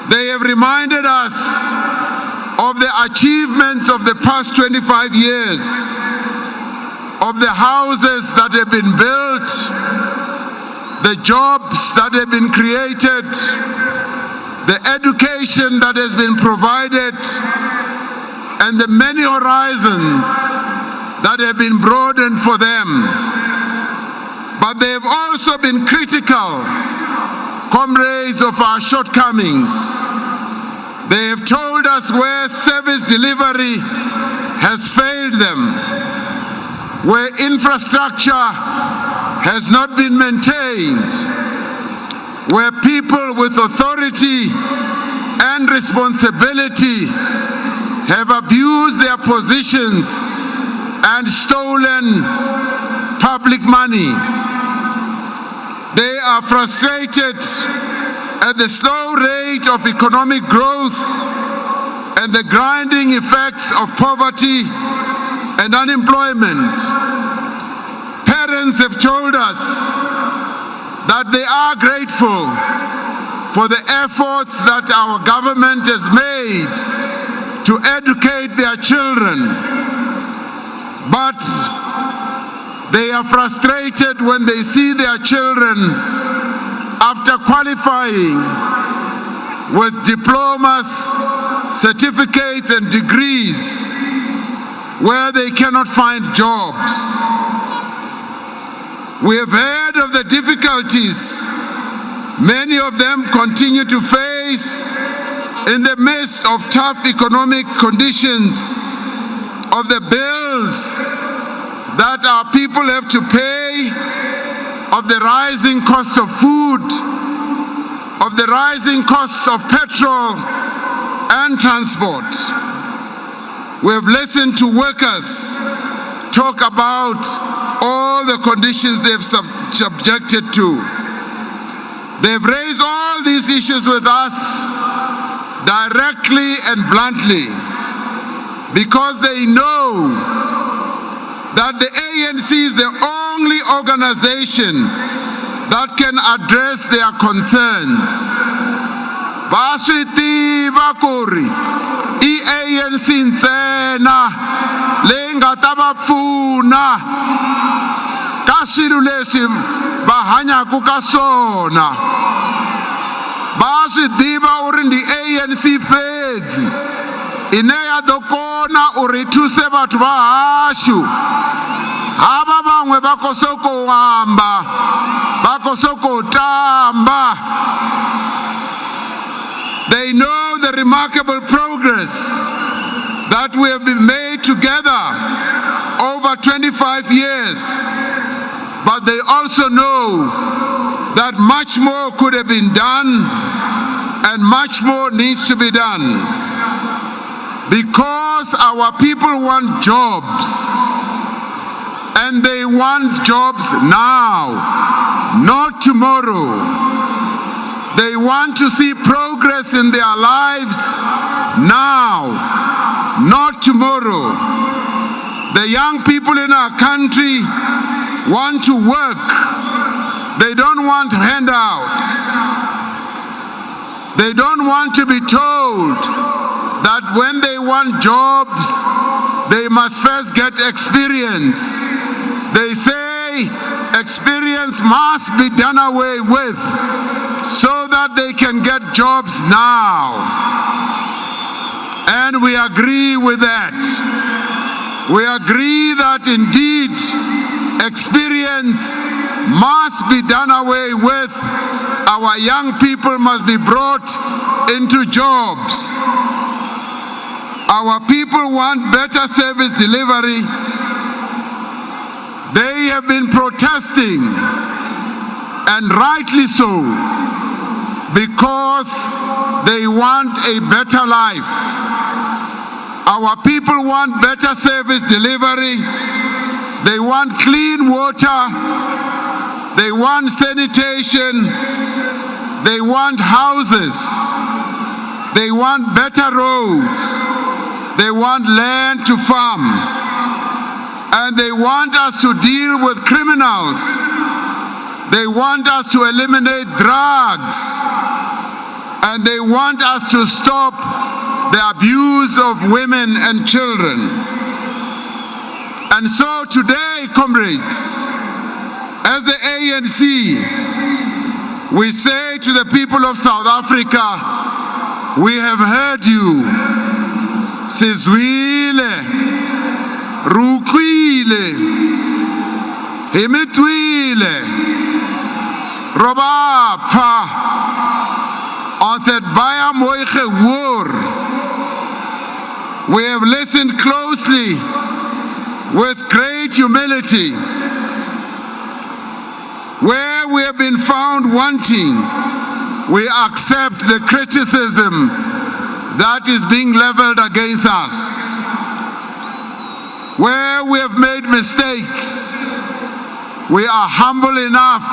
They have reminded us of the achievements of the past 25 years, of the houses that have been built, the jobs that have been created, the education that has been provided, and the many horizons that have been broadened for them. But But they have also been critical, comrades, of our shortcomings. They have told us where service delivery has failed them, where infrastructure has not been maintained, where people with authority and responsibility have abused their positions and stolen public money. They are frustrated at the slow rate of economic growth and the grinding effects of poverty and unemployment. Parents have told us that they are grateful for the efforts that our government has made to educate their children, but they are frustrated when they see their children, after qualifying with diplomas, certificates and degrees, where they cannot find jobs. We have heard of the difficulties many of them continue to face in the midst of tough economic conditions, of the bills that our people have to pay, of the rising cost of food, of the rising costs of petrol and transport. We have listened to workers talk about all the conditions they've subjected to. They've raised all these issues with us directly and bluntly because they know that the ANC is the only organization that can address their concerns. Vaswiti bakuri ANC ntsena leyi nga ta va pfuna ka swilo leswi va hanyaka ka swona. Va swi tiva u ri ndi ANC fedzi ine ya do kona u ri thuse batho va hashu. Hava vangwe va kosoko hamba, va kosoko tamba. They know the remarkable progress that we have been made together over 25 years, but they also know that much more could have been done and much more needs to be done, because our people want jobs, and they want jobs now, not tomorrow. They want to see progress in their lives now, not tomorrow. The young people in our country want to work. They don't want handouts. They don't want to be told that when they want jobs, they must first get experience. They say experience must be done away with so that they can get jobs now. And we agree with that. We agree that indeed experience must be done away with. Our young people must be brought into jobs. Our people want better service delivery. They have been protesting, and rightly so, because they want a better life. Our people want better service delivery. They want clean water. They want sanitation. They want houses. They want better roads. They want land to farm. And they want us to deal with criminals. They want us to eliminate drugs. And they want us to stop the abuse of women and children. And so today, comrades, as the ANC, we say to the people of South Africa, we have heard you. Sizwile, rukwile, Imitwile, Robapfa, on that Baya Moiche War. We have listened closely with great humility. Where we have been found wanting, we accept the criticism that is being leveled against us. Where we have made mistakes, we are humble enough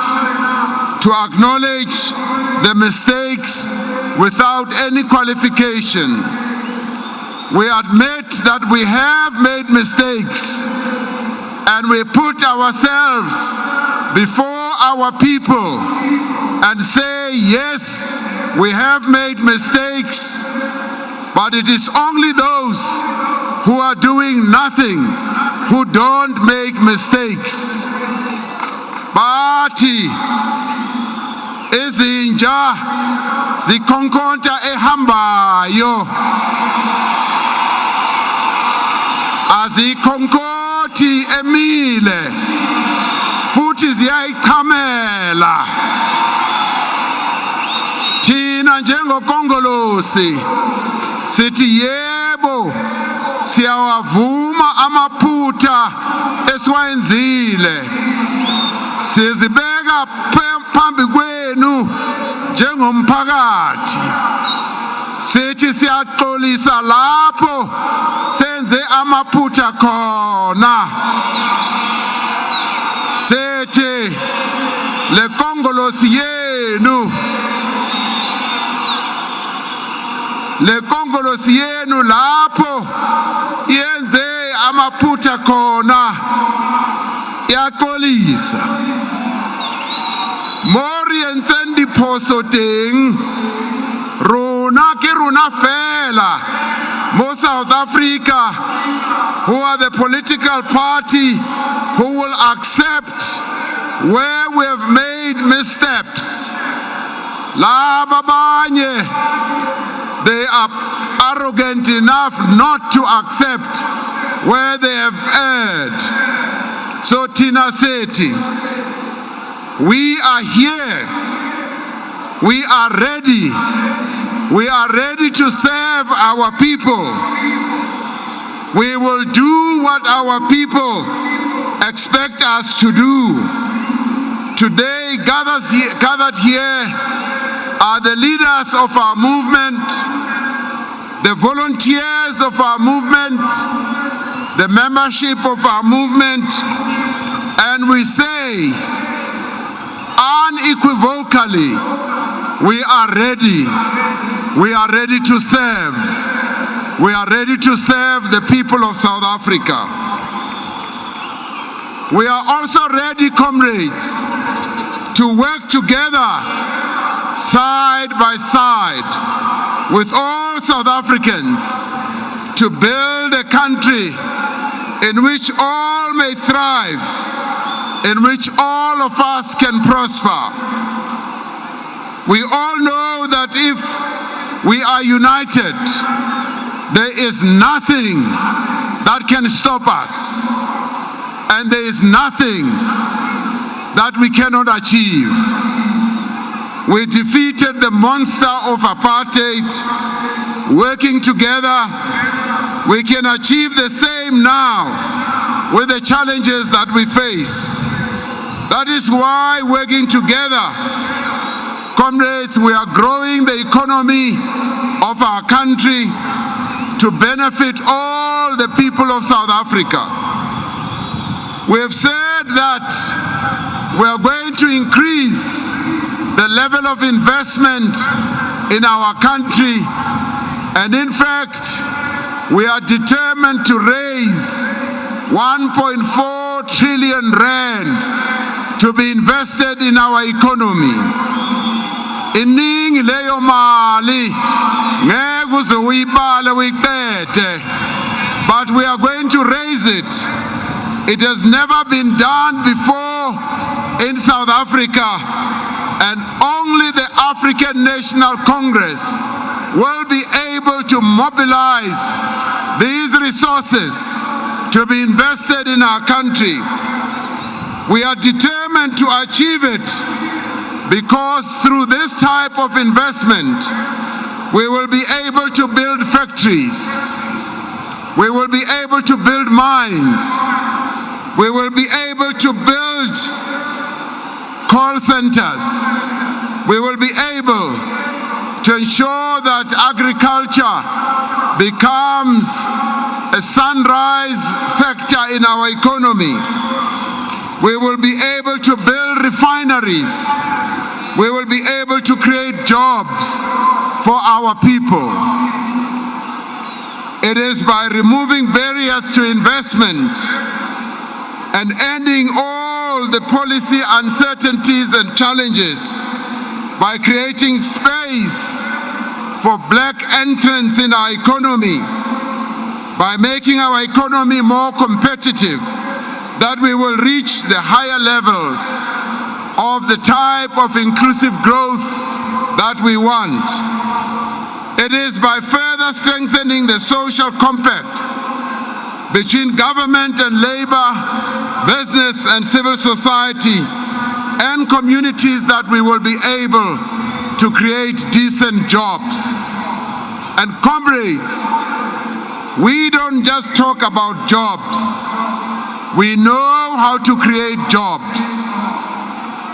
to acknowledge the mistakes without any qualification. We admit that we have made mistakes, and we put ourselves before our people and say, yes, we have made mistakes, but it is only those who are doing nothing who don't make mistakes. Bathi izinja zikhonkonta ehambayo azikhonkoti emile futhi ziyayichamela. Thina njengokongolosi sithi yebo, siyawavuma amaphutha esiwayenzile, sizibeka phambi kwenu njengomphakathi. Sithi siyaxolisa lapho senze amaphutha khona. Sithi le kongolosi yenu, le kongolosi yenu lapho yenze amaphutha khona iyaxolisa. Mori entseng diphoso teng, rona ke rona fela mo South Africa who are the political party who will accept where we have made missteps. Laba abanye, they are arrogant enough not to accept where they have erred. So Tina Seti, we are here. We are ready. We are ready to serve our people. We will do what our people expect us to do. Today, gathered here are the leaders of our movement, the volunteers of our movement, the membership of our movement, and we say unequivocally, we are ready. We are ready to serve. We are ready to serve the people of South Africa. We are also ready, comrades, to work together side by side with all South Africans to build a country in which all may thrive, in which all of us can prosper. We all know that if we are united, there is nothing that can stop us, and there is nothing that we cannot achieve. We defeated the monster of apartheid. Working together, we can achieve the same now with the challenges that we face. That is why, working together, comrades, we are growing the economy of our country to benefit all the people of South Africa. We have said that we are going to increase the level of investment in our country, and in fact, we are determined to raise 1.4 trillion rand to be invested in our economy. Iningi leyo mali ngeke uze uyibale uyiqede, but we are going to raise it. It has never been done before in South Africa, and only the African National Congress will be able to mobilize these resources to be invested in our country. We are determined to achieve it because through this type of investment, we will be able to build factories. We will be able to build mines. We will be able to build call centers. We will be able to ensure that agriculture becomes a sunrise sector in our economy. We will be able to build refineries. We will be able to create jobs for our people. It is by removing barriers to investment and ending all the policy uncertainties and challenges, by creating space for black entrants in our economy, by making our economy more competitive, that we will reach the higher levels of the type of inclusive growth that we want. It is by further strengthening the social compact between government and labor, business and civil society, and communities that we will be able to create decent jobs. And comrades, we don't just talk about jobs. We know how to create jobs.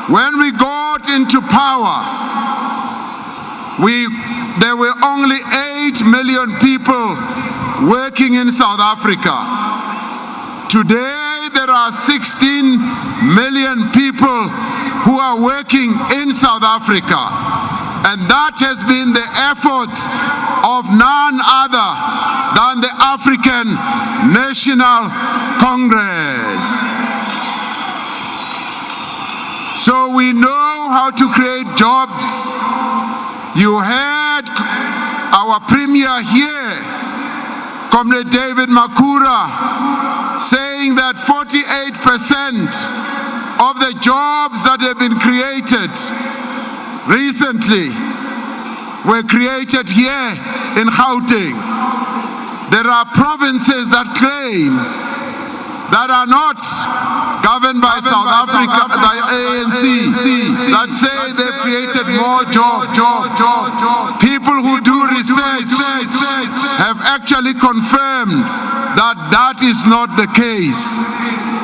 When we got into power, there were only 8 million people working in South Africa. Today, there are 16 million people who are working in South Africa. And that has been the efforts of none other than the African National Congress. So we know how to create jobs. You heard our Premier here, Comrade David Makura, saying that 48% of the jobs that have been created recently were created here in Gauteng. There are provinces that claim that are not governed by South Africa, by ANC, that say they've created more jobs. People who do research have actually confirmed that that is not the case.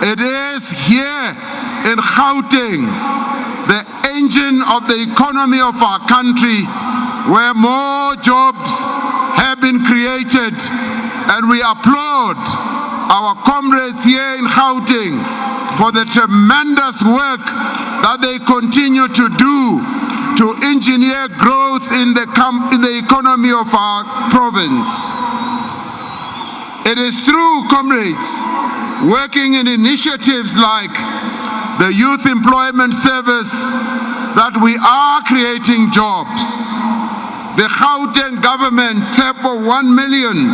It is here in Gauteng, the engine of the economy of our country, where more jobs have been created, and we applaud our comrades here in Gauteng for the tremendous work that they continue to do to engineer growth in the economy of our province. It is through, comrades, working in initiatives like the Youth Employment Service that we are creating jobs. The Gauteng government set for 1 million,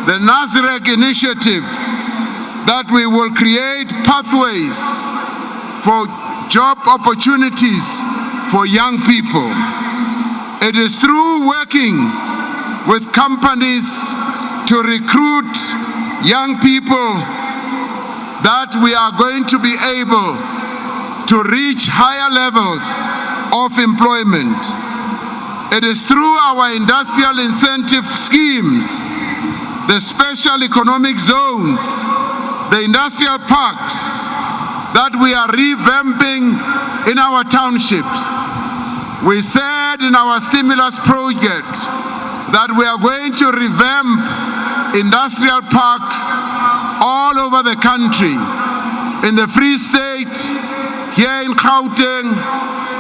the Nazareth initiative, that we will create pathways for job opportunities for young people. It is through working with companies to recruit young people that we are going to be able to reach higher levels of employment. It is through our industrial incentive schemes, the special economic zones, the industrial parks, that we are revamping in our townships. We said in our stimulus project that we are going to revamp industrial parks all over the country, in the Free State, here in Gauteng,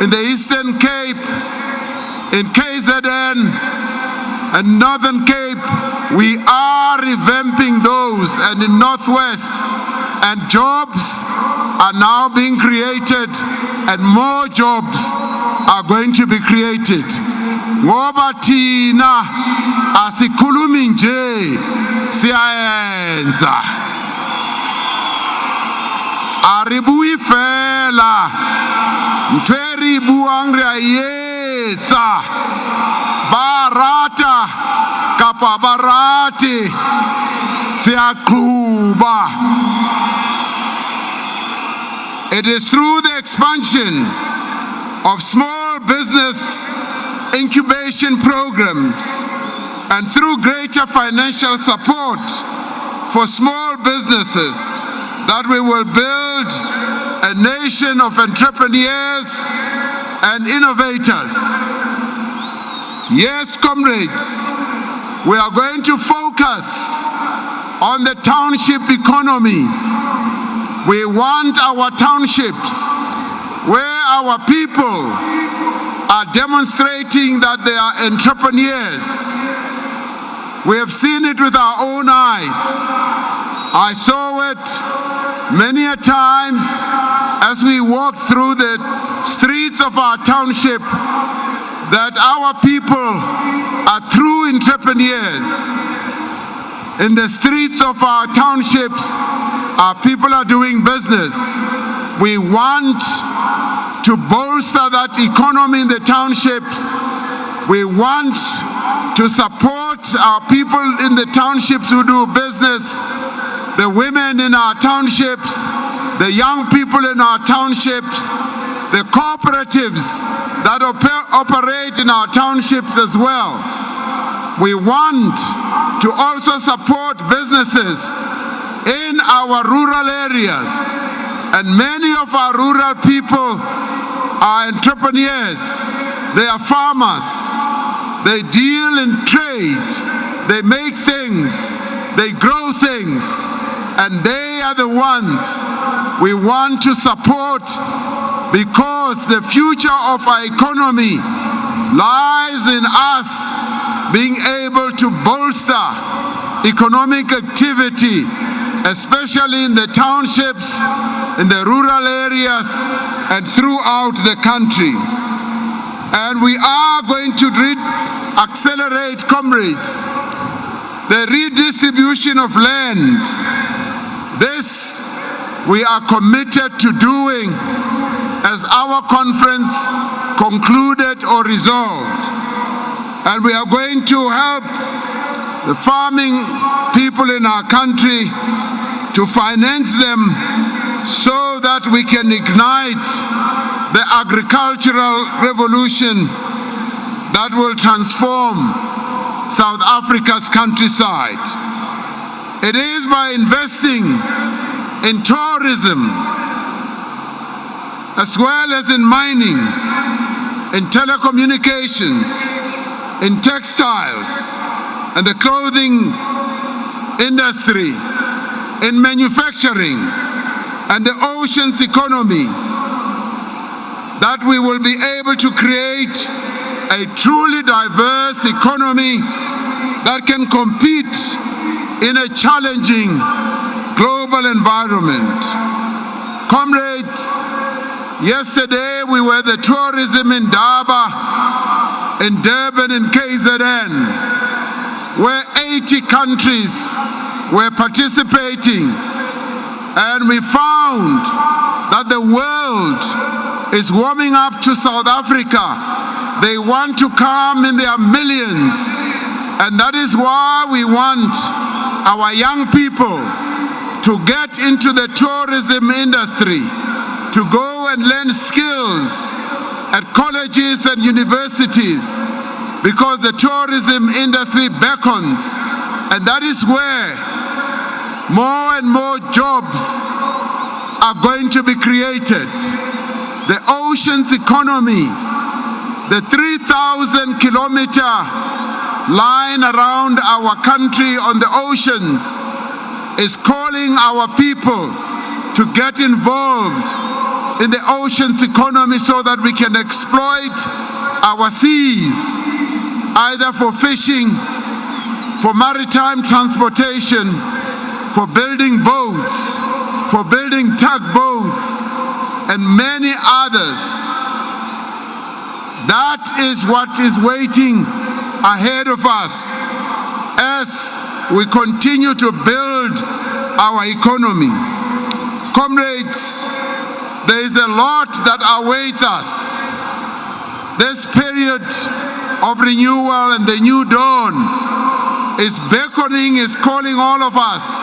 in the Eastern Cape, in KZN, and Northern Cape. We are revamping those, and in Northwest, and jobs are now being created, and more jobs are going to be created. Ngoba thina asikhulumi nje, siyayenza. Aribuyi fela, ntweri buangri ayetsa, barata kapa barati, siyaqhuba. It is through the expansion of small business incubation programs and through greater financial support for small businesses that we will build a nation of entrepreneurs and innovators. Yes, comrades, we are going to focus on the township economy. We want our townships where our people are demonstrating that they are entrepreneurs. We have seen it with our own eyes. I saw it many a times as we walked through the streets of our township, that our people are true entrepreneurs. In the streets of our townships, our people are doing business. We want to bolster that economy in the townships. We want to support our people in the townships who do business, the women in our townships, the young people in our townships, the cooperatives that operate in our townships as well. We want to also support businesses in our rural areas, and many of our rural people are entrepreneurs. They are farmers. They deal in trade. They make things. They grow things. And they are the ones we want to support, because the future of our economy lies in us being able to bolster economic activity, especially in the townships, in the rural areas, and throughout the country. And we are going to accelerate, comrades, the redistribution of land. This we are committed to doing as our conference concluded or resolved. And we are going to help the farming people in our country to finance them so that we can ignite the agricultural revolution that will transform South Africa's countryside. It is by investing in tourism, as well as in mining, in telecommunications, in textiles, and the clothing industry, in manufacturing, and the oceans economy, that we will be able to create a truly diverse economy that can compete in a challenging global environment. Comrades, yesterday we were at the tourism in Daba, in Durban, in KZN, where 80 countries were participating, and we found that the world is warming up to South Africa. They want to come in their millions, and that is why we want our young people to get into the tourism industry, to go and learn skills at colleges and universities, because the tourism industry beckons, and that is where more and more jobs are going to be created. The oceans economy, the 3,000-kilometer line around our country on the oceans, is calling our people to get involved in the oceans economy so that we can exploit our seas, either for fishing, for maritime transportation, for building boats, for building tugboats, and many others. That is what is waiting ahead of us as we continue to build our economy. Comrades, there is a lot that awaits us. This period of renewal and the new dawn is beckoning, is calling all of us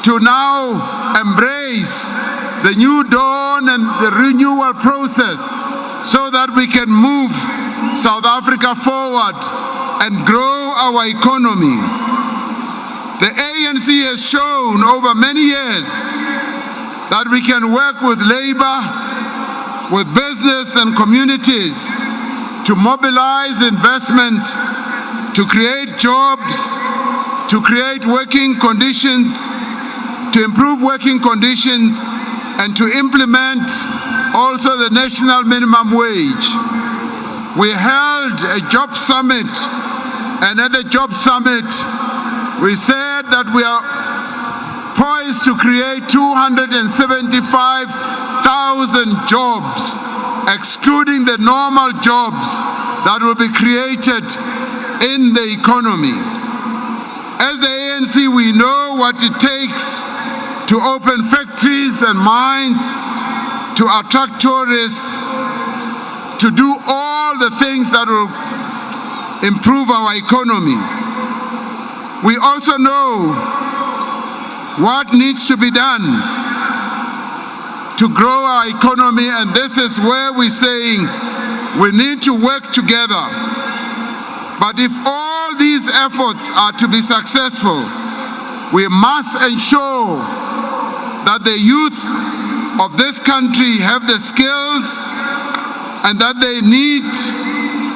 to now embrace the new dawn and the renewal process so that we can move South Africa forward and grow our economy. The ANC has shown over many years that we can work with labor, with business and communities to mobilize investment, to create jobs, to create working conditions, to improve working conditions, and to implement also the national minimum wage. We held a job summit, and at the job summit, we said that we are poised to create 275,000 jobs, excluding the normal jobs that will be created in the economy. As the ANC, we know what it takes to open factories and mines, to attract tourists, to do all the things that will improve our economy. We also know what needs to be done to grow our economy, and this is where we're saying we need to work together. But if all these efforts are to be successful, we must ensure that the youth of this country have the skills and that they need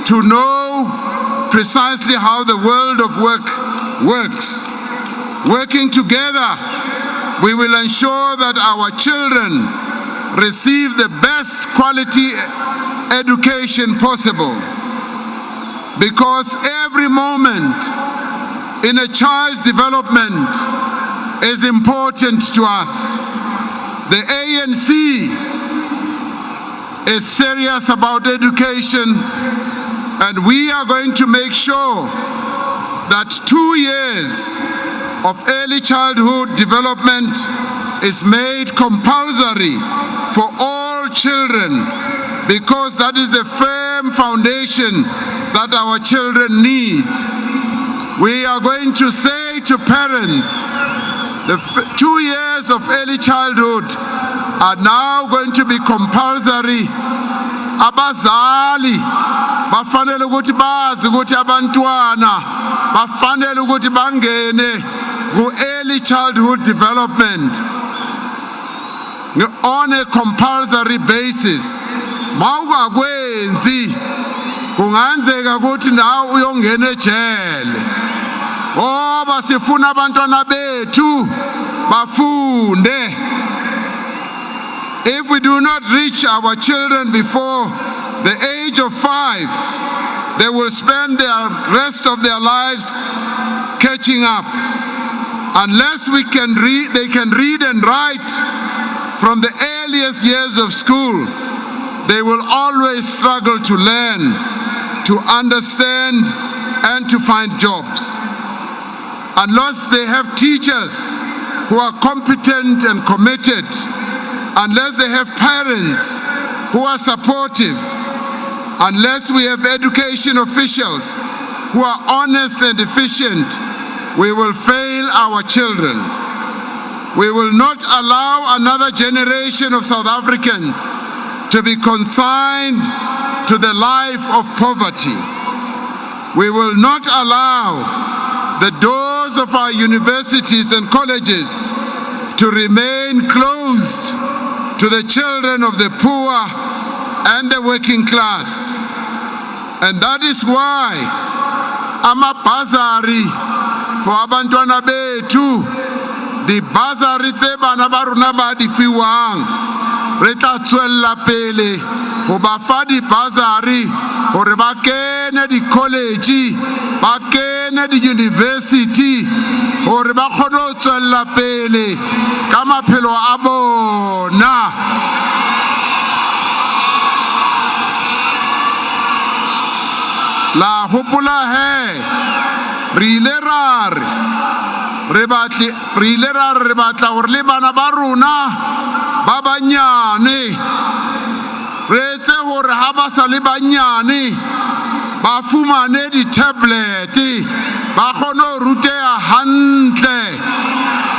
to know precisely how the world of work works. Working together, we will ensure that our children receive the best quality education possible, because every moment in a child's development is important to us. The ANC is serious about education, and we are going to make sure that 2 years of early childhood development is made compulsory for all children, because that is the firm foundation that our children need. We are going to say to parents, the 2 years of early childhood are now going to be compulsory. Abazali bafanele ukuthi bazi ukuthi abantwana bafanele ukuthi bangene ku-early childhood development on a compulsory basis. Mawungakwenzi kunganzeka ukuthi nawe uyongena ejele. Ngoba sifuna abantwana bethu bafunde. If we do not reach our children before the age of 5, they will spend the rest of their lives catching up. Unless they can read and write from the earliest years of school, they will always struggle to learn, to understand, and to find jobs. Unless they have teachers who are competent and committed, unless they have parents who are supportive, unless we have education officials who are honest and efficient, we will fail our children. We will not allow another generation of South Africans to be consigned to the life of poverty. We will not allow the doors of our universities and colleges to remain closed to the children of the poor and the working class. And that is why amabhazari for abantwana bethu, di bazari tse bana ba rona ba di fiwang, re tla tswella pele go ba fa di bazari gore ba kene di college, ba kene di university, gore ba kgone go tswella pele ka maphelo a bona. La hopola he re ile re batla gore le bana ba rona ba banyane re etse gore ha ba sa le banyane ba fumane di-tablet ba kgone go ruteha hantle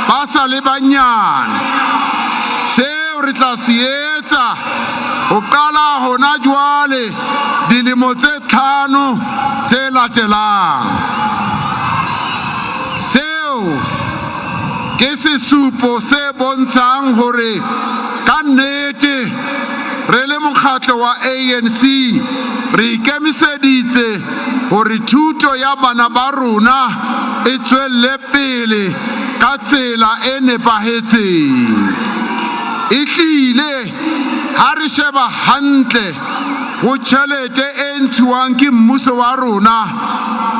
ba sa le banyane. Seo seo re tla se etsa ho qala hona jwale dilemo tse 5 tse latelang. Seo ke sesupo se bontshang hore ka nnete re le mokgatlo wa ANC re ikemiseditse hore thuto ya bana ba rona e tswelle pele ka tsela e nepahetseng. Ehlile ha re sheba hantle ho tjhelete e ntshiwang ke mmuso wa rona,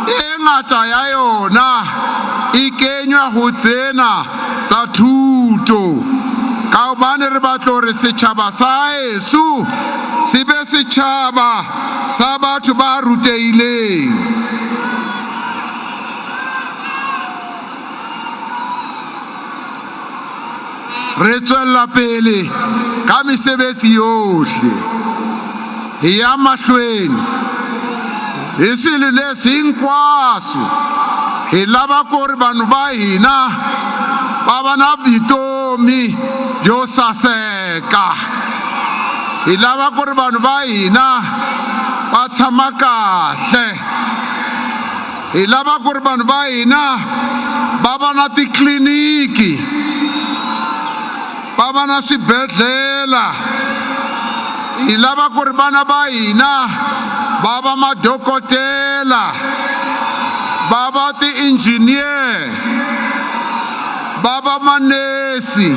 e ngata ya yona e kenywa ho tsena tsa thuto. Ka hobane re batla hore setjhaba sa heso se be setjhaba sa batho ba rutehileng. Re tswella pele ka mesebetsi yohle ya mahlweni. Hi swilo leswi hinkwaswo hi lava ku ri vanhu ba hina va va na vutomi byo saseka. Hi lava ku ri vanhu va hina va tshama kahle. Hi lava ku ri vanhu va hina va va na tikliniki, va va na swibedhlela. Hi lava ku ri vana va hina va va madokotela, va va ti-engineer, va va manesi.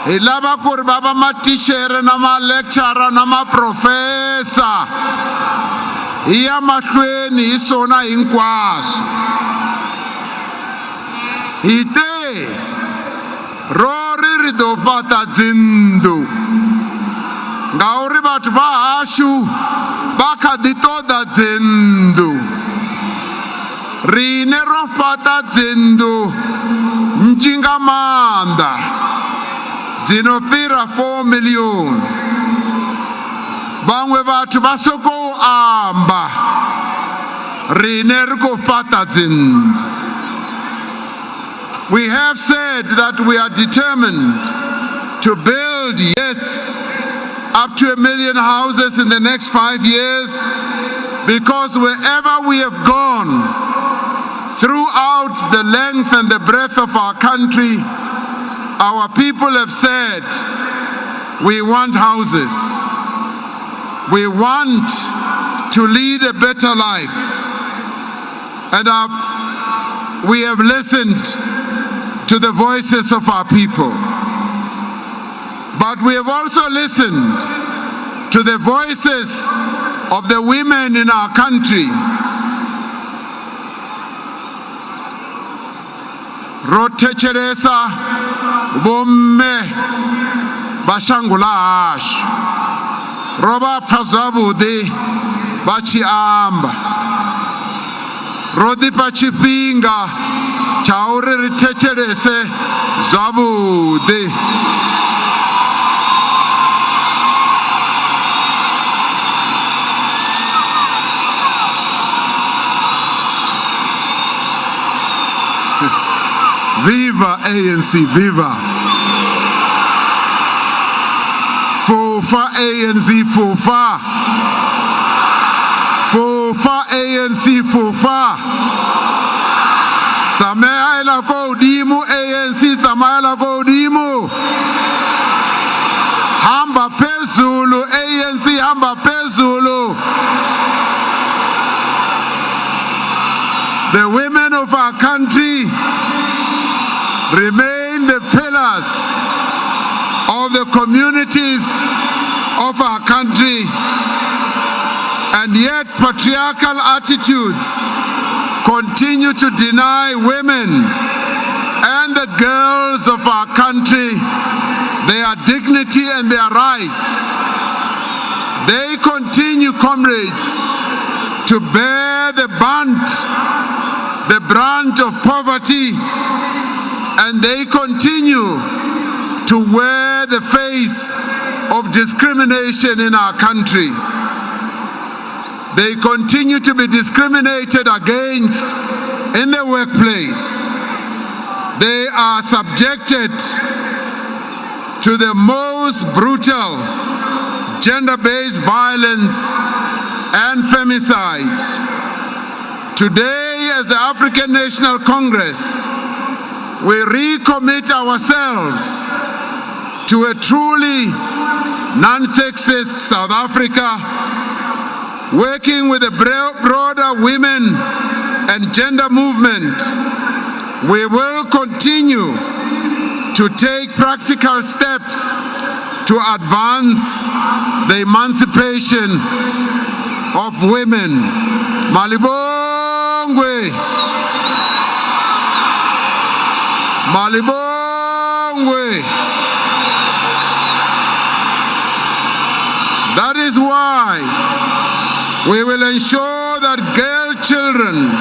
Hi lava ku ri va va matixere na ma-lecturer na ma-professor. Hi ya mahlweni hi swona hinkwaswo. Hi te ro ri do fata dzindu ngauri batho ba hashu ba kha ḓi ṱoḓa dzindu. Rine ro fata dzindu nnzhi nga maanḓa dzino fhira 4 miḽioni. Vhaṅwe vhathu vha sokou amba, rine ri khou fhaṱa dzindu. We have said that we are determined to build, yes, up to 1 million houses in the next 5 years, because wherever we have gone throughout the length and the breadth of our country, our people have said, we want houses. We want to lead a better life. And we have listened to the voices of our people. But we have also listened to the voices of the women in our country. Rotecheresa bomme bashangula ashu. Roba phazabude bachiamba. Rodi pachipinga chaure ritecherese zabude. Viva ANC, viva! Fofa ANC, fofa! Fofa ANC, fofa! Tsamaya ko hodimo ANC, tsamaya ko hodimo! Hamba phezulu ANC, hamba phezulu! The women of our country remain the pillars of the communities of our country, and yet patriarchal attitudes continue to deny women and the girls of our country their dignity and their rights. They continue, comrades, to bear the brunt of poverty, and they continue to wear the face of discrimination in our country. They continue to be discriminated against in the workplace. They are subjected to the most brutal gender-based violence and femicide. Today, as the African National Congress, we recommit ourselves to a truly non-sexist South Africa, working with a broader women and gender movement. We will continue to take practical steps to advance the emancipation of women. Malibongwe. Malibongwe. That is why we will ensure that girl children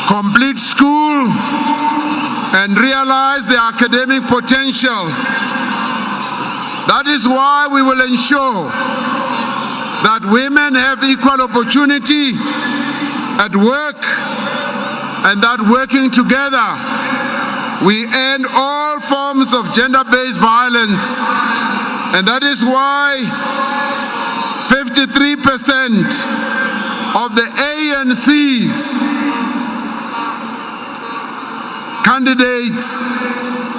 complete school and realize their academic potential. That is why we will ensure that women have equal opportunity at work, and that working together we end all forms of gender-based violence. And that is why 53% of the ANC's candidates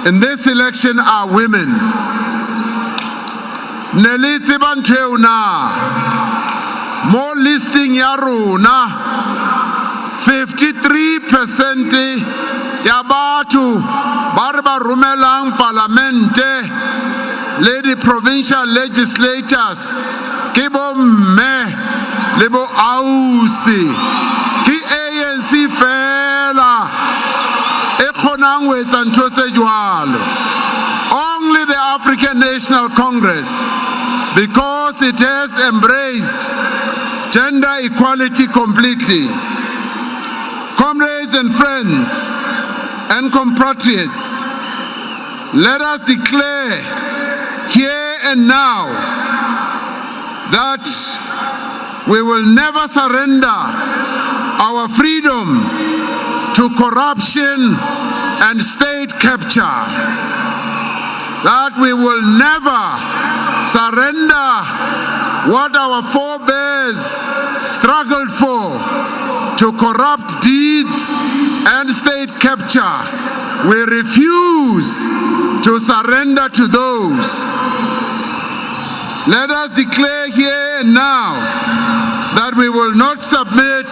in this election are women. Nelitsi Banteuna, more listing ya rona, 53% ya batho ba re ba romelang parlamente le di provincial legislators ke bo mme le bo ausi ke ANC fela e kgonang ho etsa ntho tse jwalo. Only the African National Congress, because it has embraced gender equality completely. Comrades and friends and compatriots, let us declare here and now that we will never surrender our freedom to corruption and state capture. That we will never surrender what our forebears struggled for, to corrupt deeds and state capture. We refuse to surrender to those. Let us declare here and now that we will not submit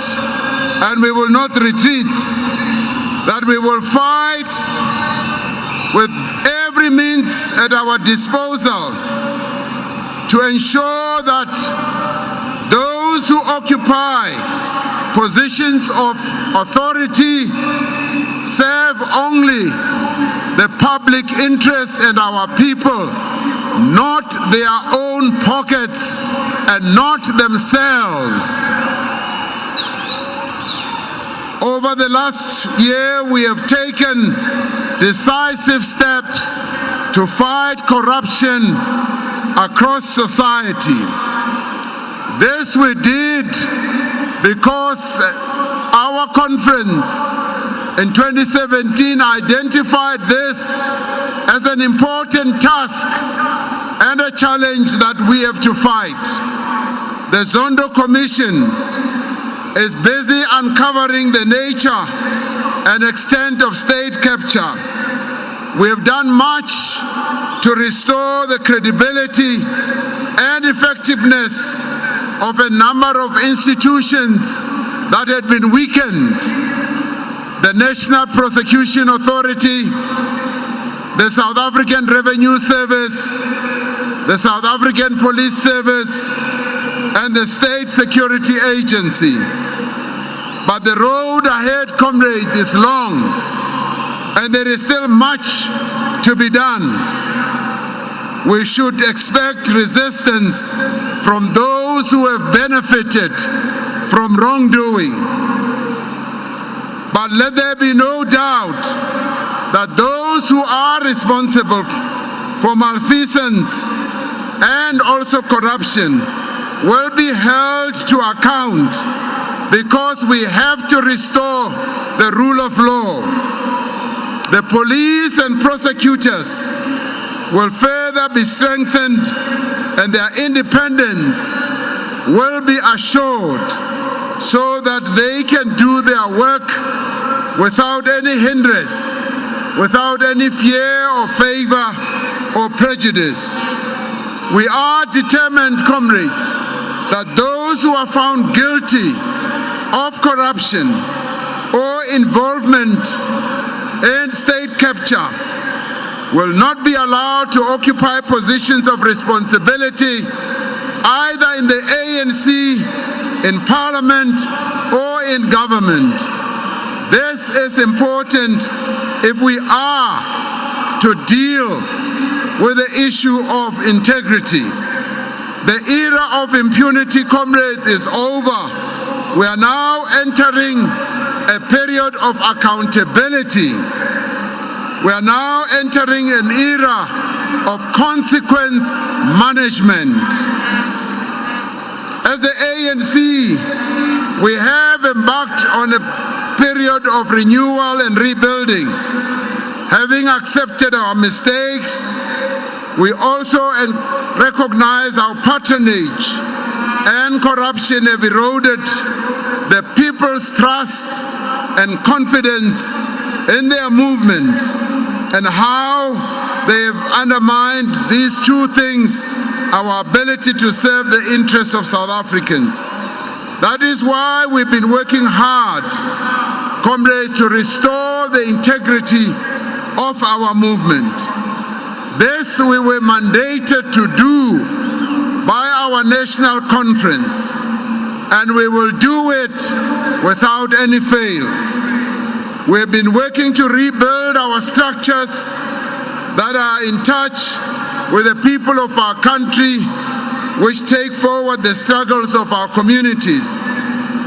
and we will not retreat, that we will fight with every means at our disposal to ensure that those who occupy positions of authority serve only the public interest and our people, not their own pockets and not themselves. Over the last year, we have taken decisive steps to fight corruption across society. This we did because our conference in 2017 identified this as an important task and a challenge that we have to fight. The Zondo Commission is busy uncovering the nature and extent of state capture. We have done much to restore the credibility and effectiveness of a number of institutions that had been weakened. The National Prosecution Authority, the South African Revenue Service, the South African Police Service, and the State Security Agency. But the road ahead, comrades, is long, and there is still much to be done. We should expect resistance from those who have benefited from wrongdoing. But let there be no doubt that those who are responsible for malfeasance and also corruption will be held to account, because we have to restore the rule of law. The police and prosecutors will further be strengthened and their independence will be assured so that they can do their work without any hindrance, without any fear or favor or prejudice. We are determined, comrades, that those who are found guilty of corruption or involvement in state capture will not be allowed to occupy positions of responsibility either in the ANC, in Parliament, or in government. This is important if we are to deal with the issue of integrity. The era of impunity, comrades, is over. We are now entering a period of accountability. We are now entering an era of consequence management. As the ANC, we have embarked on a period of renewal and rebuilding. Having accepted our mistakes, we also recognize our patronage and corruption have eroded the people's trust and confidence in their movement, and how they have undermined these two things, our ability to serve the interests of South Africans. That is why we've been working hard, comrades, to restore the integrity of our movement. This we were mandated to do by our national conference, and we will do it without any fail. We have been working to rebuild our structures that are in touch with the people of our country, which take forward the struggles of our communities.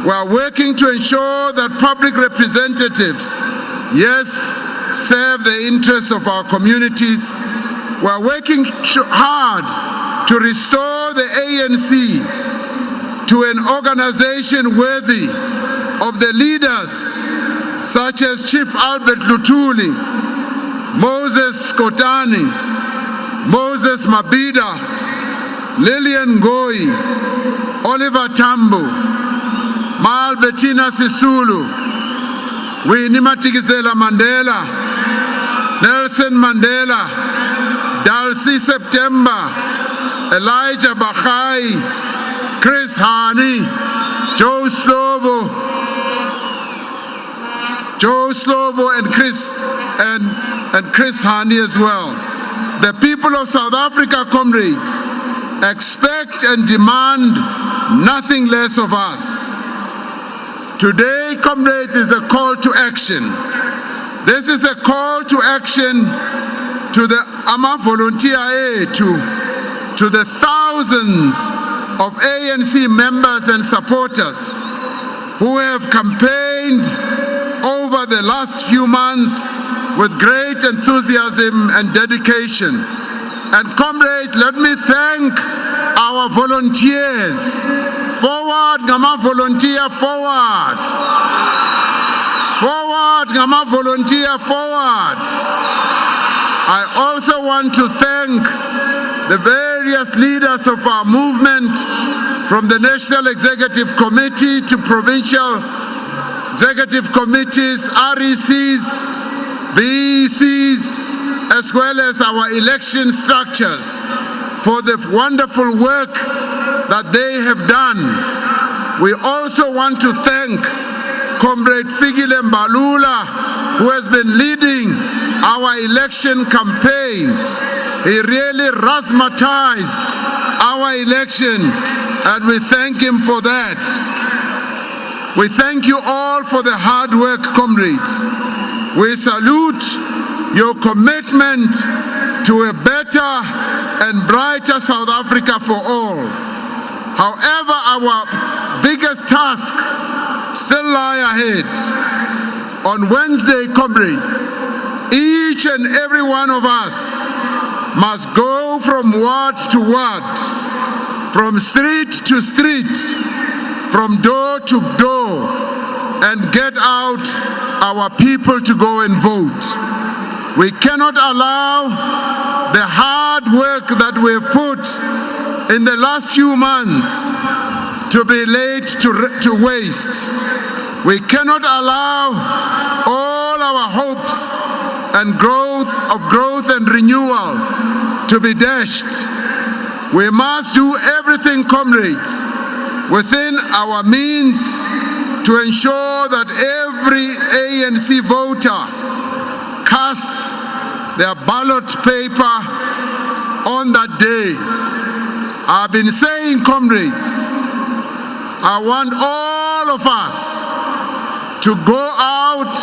We are working to ensure that public representatives, yes, serve the interests of our communities. We are working hard to restore the ANC to an organization worthy of the leaders such as Chief Albert Lutuli, Moses Kotani, Moses Mabida, Lillian Goy, Oliver Tambo, Albertina Sisulu, Winnie Madikizela Mandela, Nelson Mandela, Dalcy September, Elijah Bakhai, Chris Hani, Joe Slovo and Chris Hani as well. The people of South Africa, comrades, expect and demand nothing less of us. Today, comrades, is a call to action. This is a call to action to the volunteer to the thousands of ANC members and supporters who have campaigned over the last few months with great enthusiasm and dedication. And comrades, let me thank our volunteers. Forward, Gama volunteer, forward. Forward, Gama volunteer, forward. I also want to thank the various leaders of our movement, from the National Executive Committee to Provincial Executive Committees, RECs, BECs, as well as our election structures, for the wonderful work that they have done. We also want to thank Comrade Fikile Mbalula, who has been leading our election campaign. He really razzmatized our election, and we thank him for that. We thank you all for the hard work, comrades. We salute your commitment to a better and brighter South Africa for all. However, our biggest task still lies ahead. On Wednesday, comrades, each and every one of us must go from ward to ward, from street to street, from door to door, and get out our people to go and vote. We cannot allow the hard work that we've put in the last few months to be laid to waste. We cannot allow all our hopes and growth and renewal to be dashed. We must do everything, comrades, within our means to ensure that every ANC voter casts their ballot paper on that day. I've been saying, comrades, I want all of us to go out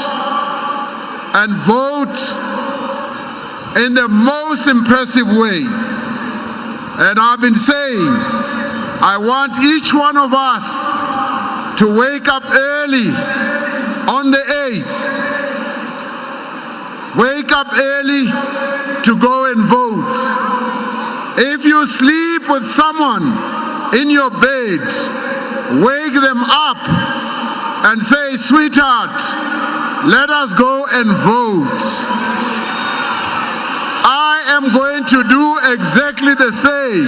and vote in the most impressive way. And I've been saying, I want each one of us to wake up early on the 8th. Wake up early to go and vote. If you sleep with someone in your bed, wake them up and say, sweetheart, let us go and vote. I am going to do exactly the same.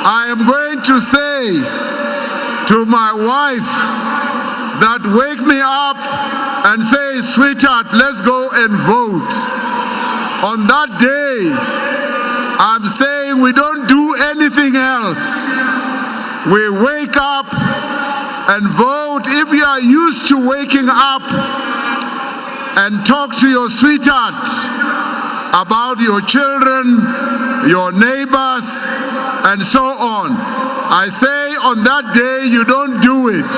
I am going to say to my wife that wake me up and say, sweetheart, let's go and vote. On that day, I'm saying we don't do anything else. We wake up and vote. If you are used to waking up and talk to your sweetheart about your children, your neighbors, and so on, I say on that day you don't do it.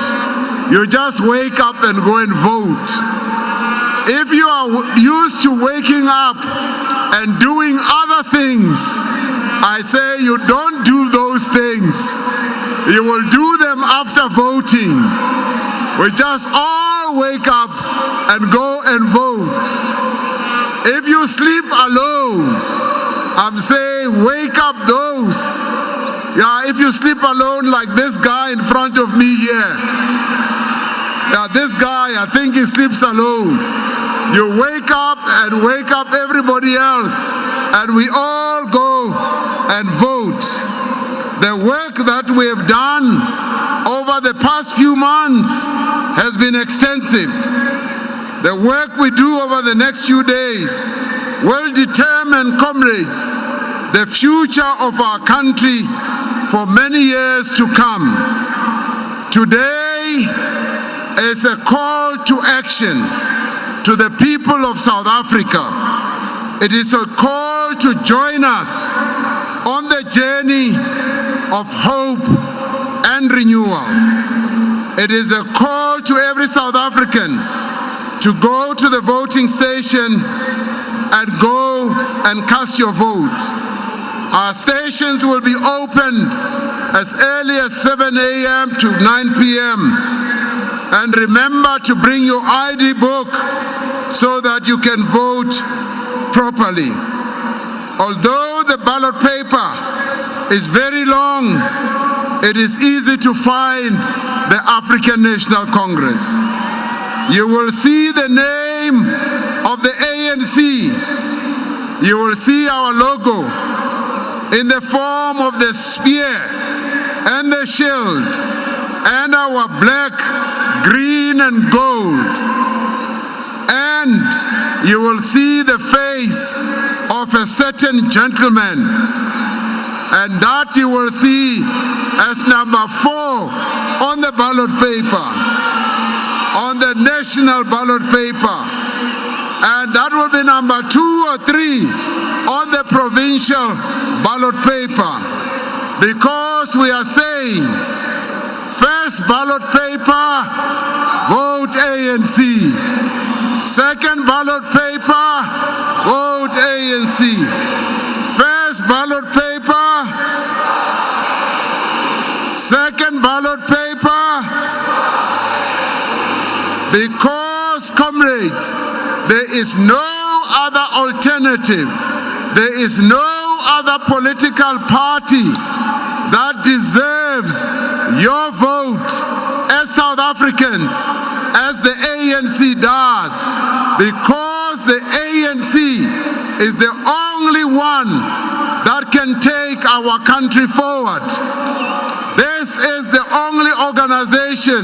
You just wake up and go and vote. If you are used to waking up and doing other things, I say you don't do those things. You will do them after voting. We just all wake up and go and vote. If you sleep alone, I'm saying wake up those. Yeah, if you sleep alone like this guy in front of me here. Yeah, this guy, I think he sleeps alone. You wake up and wake up everybody else, and we all go and vote. The work that we have done over the past few months has been extensive. The work we do over the next few days will determine, comrades, the future of our country for many years to come. Today is a call to action to the people of South Africa. It is a call to join us on the journey of hope and renewal. It is a call to every South African to go to the voting station and go and cast your vote. Our stations will be open as early as 7 a.m. to 9 p.m. And remember to bring your ID book so that you can vote properly. Although the ballot paper is very long, it is easy to find the African National Congress. You will see the name of the ANC. You will see our logo in the form of the spear and the shield and our black, green and gold. And you will see the face of a certain gentleman, and that you will see as number 4 on the ballot paper, on the national ballot paper, and that will be number 2 or 3 on the provincial ballot paper, because we are saying, first ballot paper, vote ANC. Second ballot paper, vote ANC. First ballot paper, second ballot paper, because, comrades, there is no other alternative. There is no other political party that deserves your vote as South Africans as the ANC does, because the ANC is the only one that can take our country forward. This is the only organization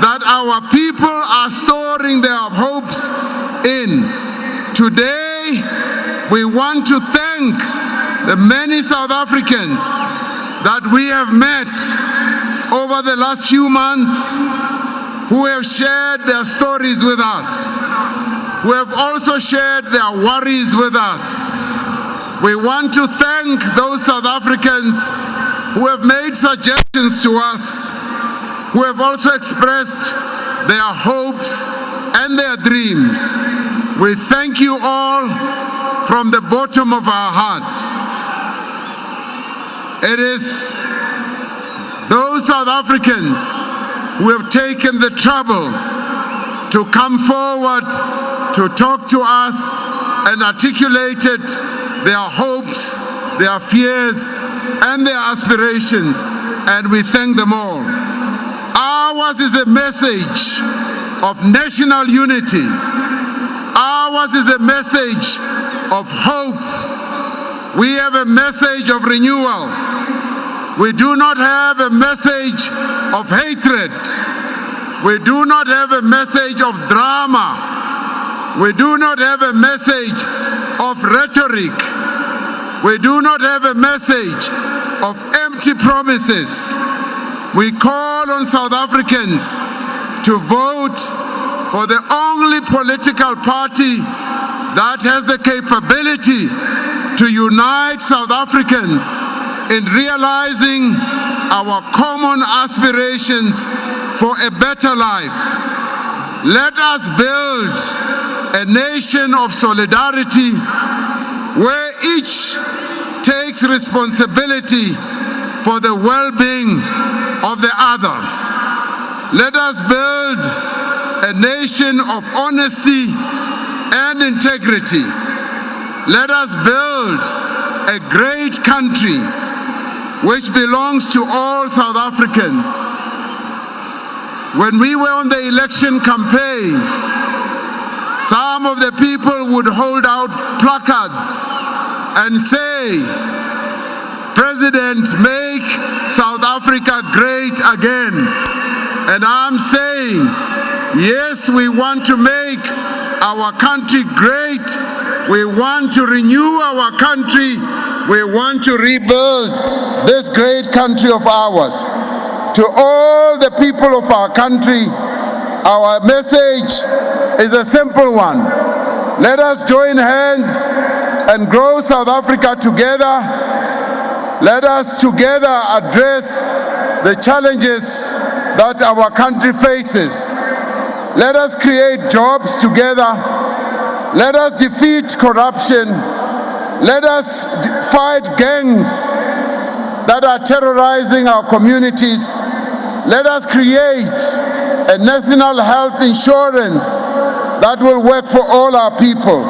that our people are storing their hopes in. Today, we want to thank the many South Africans that we have met over the last few months, who have shared their stories with us, who have also shared their worries with us. We want to thank those South Africans who have made suggestions to us, who have also expressed their hopes and their dreams. We thank you all from the bottom of our hearts. It is those South Africans who have taken the trouble to come forward to talk to us and articulated their hopes, their fears, and their aspirations, and we thank them all. Ours is a message of national unity. Ours is a message of hope. We have a message of renewal. We do not have a message of hatred. We do not have a message of drama. We do not have a message of rhetoric. We do not have a message of empty promises. We call on South Africans to vote for the only political party that has the capability to unite South Africans in realizing our common aspirations for a better life. Let us build a nation of solidarity where each takes responsibility for the well-being of the other. Let us build a nation of honesty and integrity. Let us build a great country which belongs to all South Africans. When we were on the election campaign, some of the people would hold out placards and say, "President, make South Africa great again." And I'm saying, yes, we want to make our country great. We want to renew our country. We want to rebuild this great country of ours. To all the people of our country, our message is a simple one. Let us join hands and grow South Africa together. Let us together address the challenges that our country faces. Let us create jobs together. Let us defeat corruption. Let us fight gangs that are terrorizing our communities. Let us create a national health insurance that will work for all our people.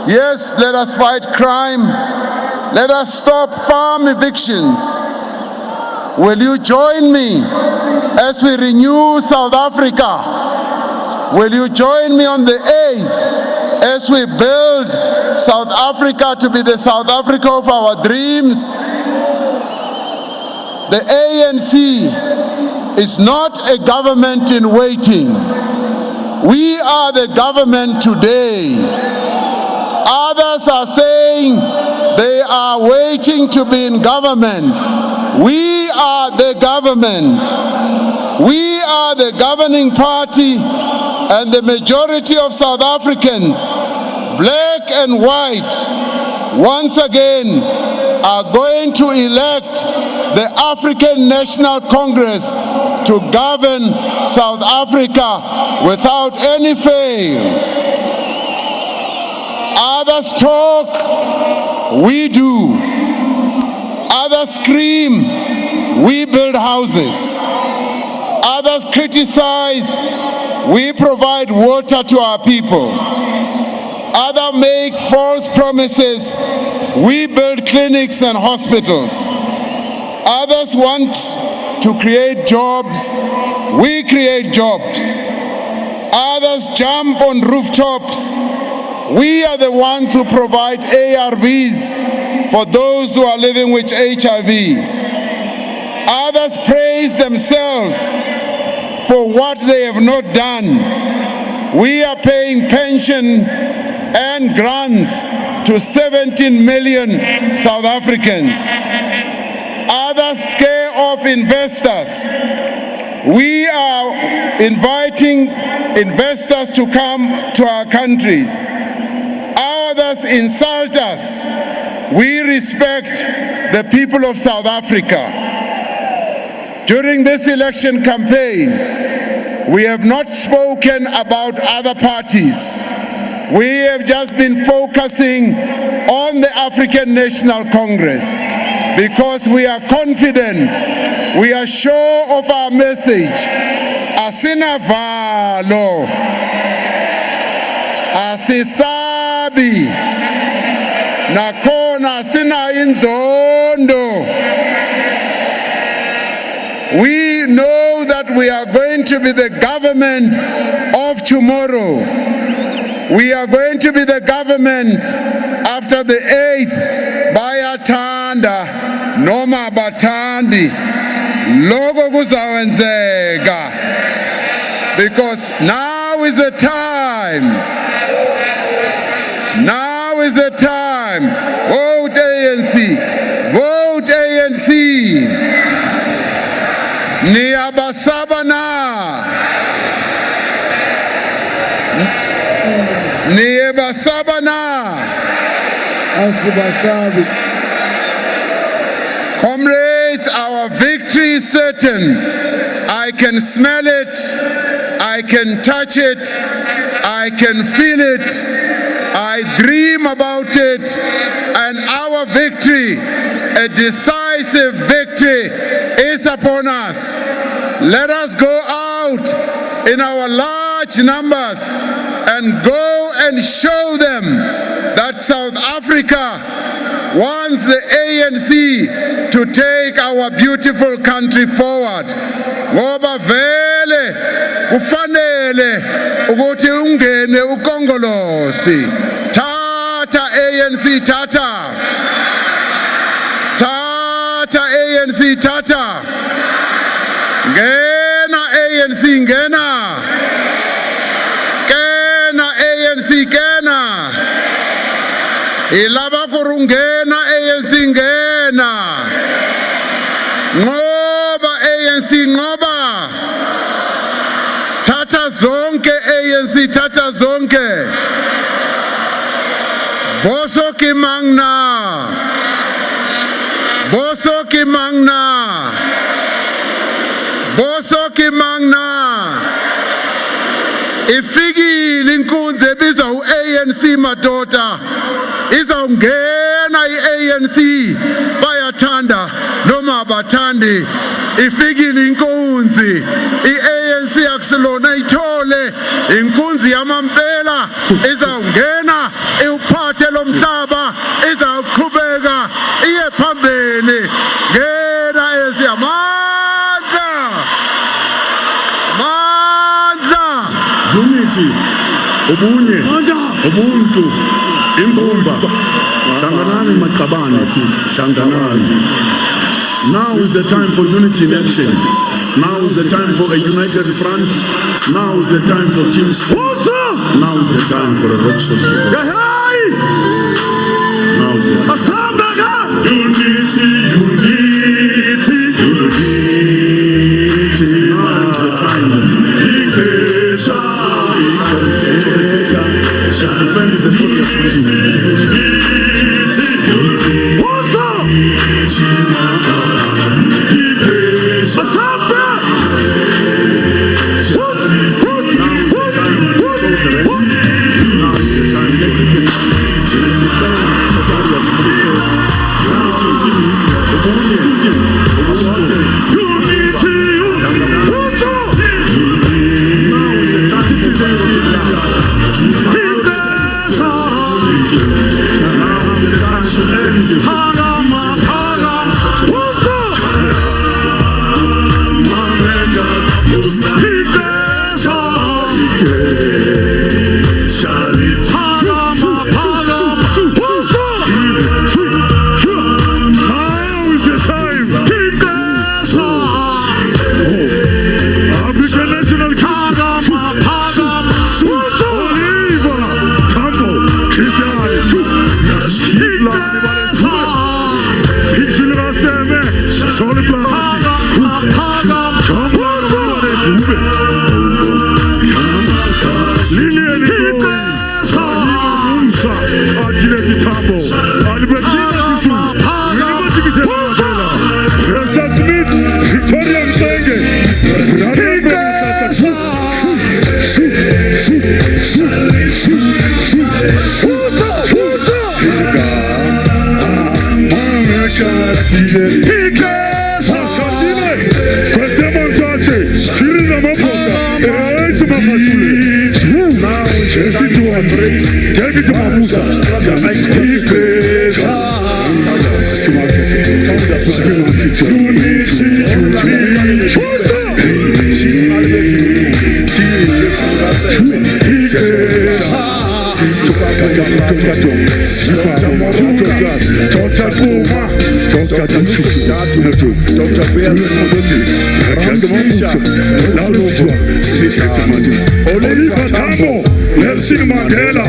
Yes, let us fight crime. Let us stop farm evictions. Will you join me as we renew South Africa? Will you join me on the 8th as we build South Africa to be the South Africa of our dreams? The ANC is not a government in waiting. We are the government today. Others are saying they are waiting to be in government. We are the government. We are the governing party, and the majority of South Africans, black and white, once again are going to elect the African National Congress to govern South Africa without any fail. Others talk, we do. Others scream, we build houses. Others criticize, we provide water to our people. Others make false promises, we build clinics and hospitals. Others want to create jobs, we create jobs. Others jump on rooftops, We are the ones who provide ARVs for those who are living with HIV. Others praise themselves for what they have not done. We are paying pension and grants to 17 million South Africans. Others scare off investors. We are inviting investors to come to our countries. Others insult us. We respect the people of South Africa. During this election campaign, we have not spoken about other parties. We have just been focusing on the African National Congress because we are confident, we are sure of our message. Asinavalo, asisabi, nakona sina inzondo. We know that we are going to be the government of tomorrow. We are going to be the government after the 8th. Bayatanda, noma batandi, logo kuzawenzeka. Because now is the time. Now is the time. Vote ANC. Vote ANC. Niyabasabana. Niyabasabana. Asibasabi. Comrades, our victory is certain. I can smell it, I can touch it, I can feel it, I dream about it, and our victory, a decisive victory, is upon us. Let us go out in our large numbers and go and show them that South Africa wants the ANC to take our beautiful country forward. Ngoba vele kufanele ukuthi ungene ukongolosi. Tata ANC tata. Tata ANC tata. Ngena ANC ngena. Kena ANC kena. Ilaba kurungena ANC ngena. Ngoba ANC ngoba. Tata zonke ANC tata zonke. Boso kimangna. Boso kimangna. Boso kimangna. Ifikile inkunzi ebizwa u-ANC madoda. Izawungena i-ANC bayathanda noma abathandi. Ifikile inkunzi i-ANC akusilona ithole inkunzi yamampela izawungena iwuphathe lo mhlaba izawuqhubeka iye phambili ngena ANC amandla unity ubunye ubuntu imbumba hlanganani maqabane hlanganani. Now is the time for unity in action. Now is the time for a united front. Now is the time for team sport. Now is the time for a rock solid. Now is the time. Unity, unity, unity. Now is the time. Shall defend the fortress within. Shall it Cyril Ramaphosa, Simakashule, now David Mabuza, Oliver Tambo, Nelson Mandela,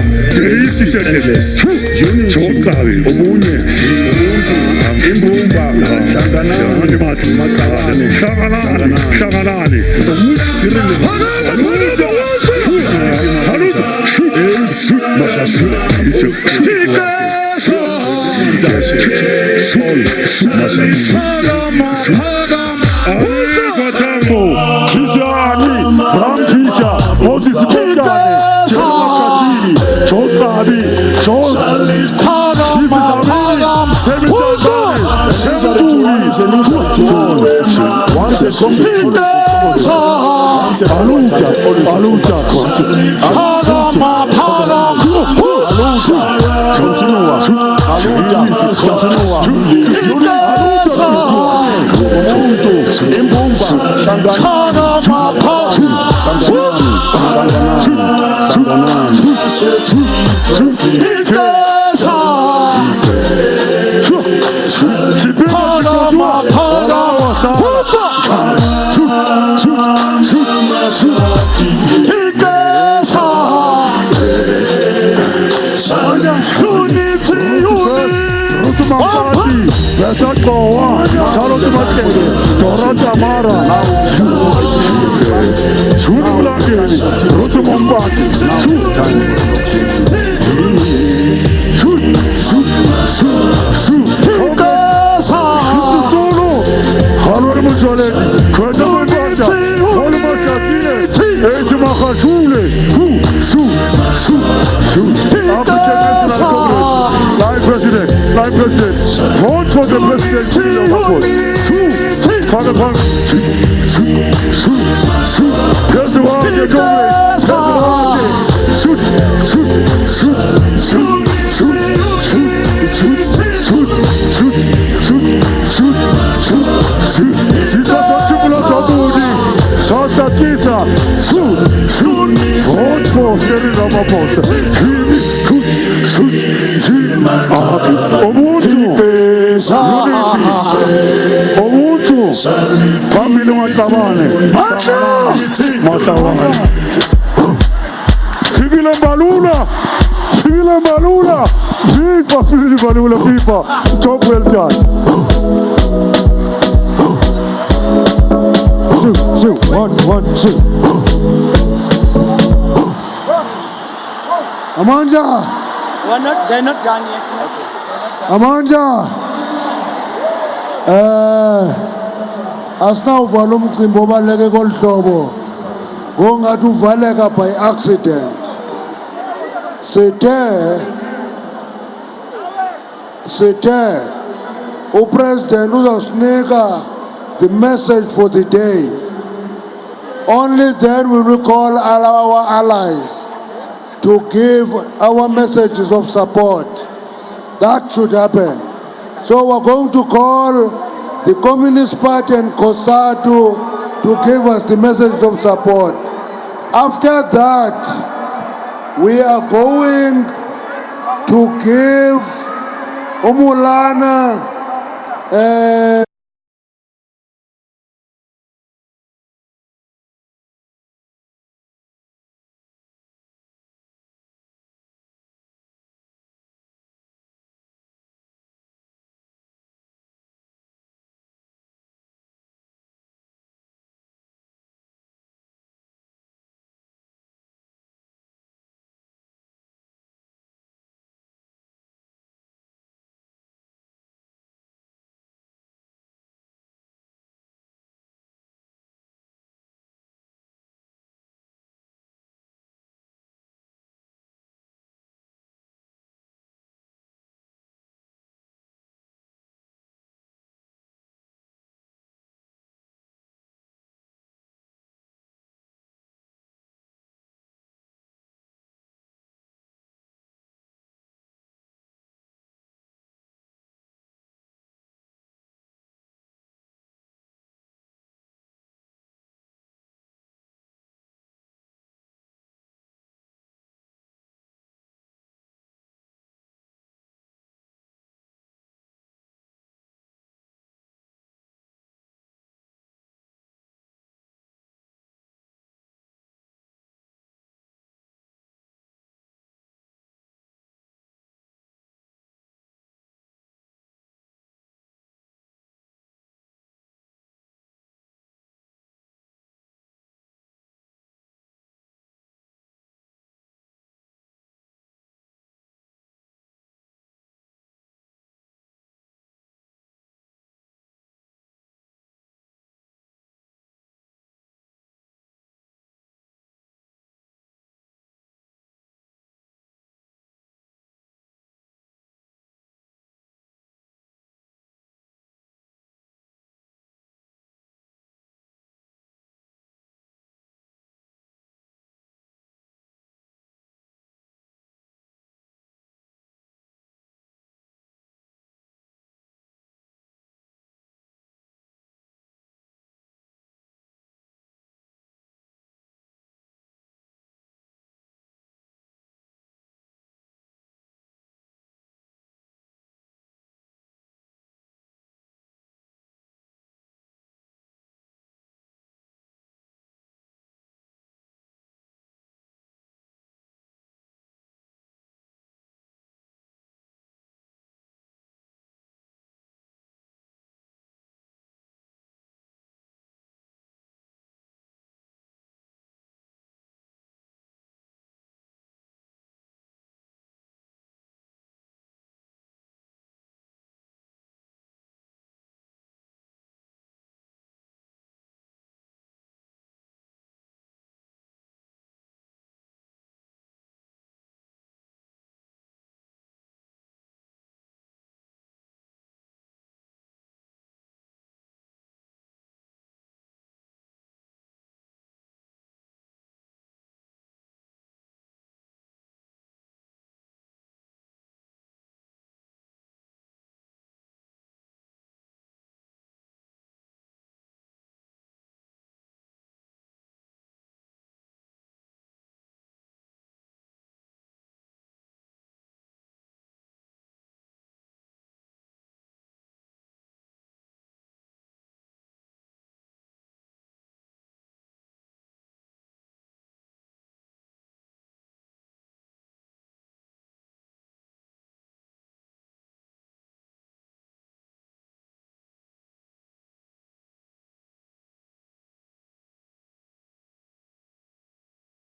vote for the presidency of the vote. Father Punk. Here's the one, you're going. Vote for Cyril Ramaphosa. Omuntu family matabane Sigile Mbalula viva Sigile Mbalula viva job well done. Two, one, two. Amanda. They're not done yet. Okay. Amanda. Asinawuvala umcimbi obaluleke kolhlobo ngongathi uvaleka by accident. Sithe upresident uzasinika the message for the day. Only then will we call all our allies to give our messages of support. That should happen. So we're going to call the Communist Party and COSATU to give us the message of support. After that, we are going to give Umulana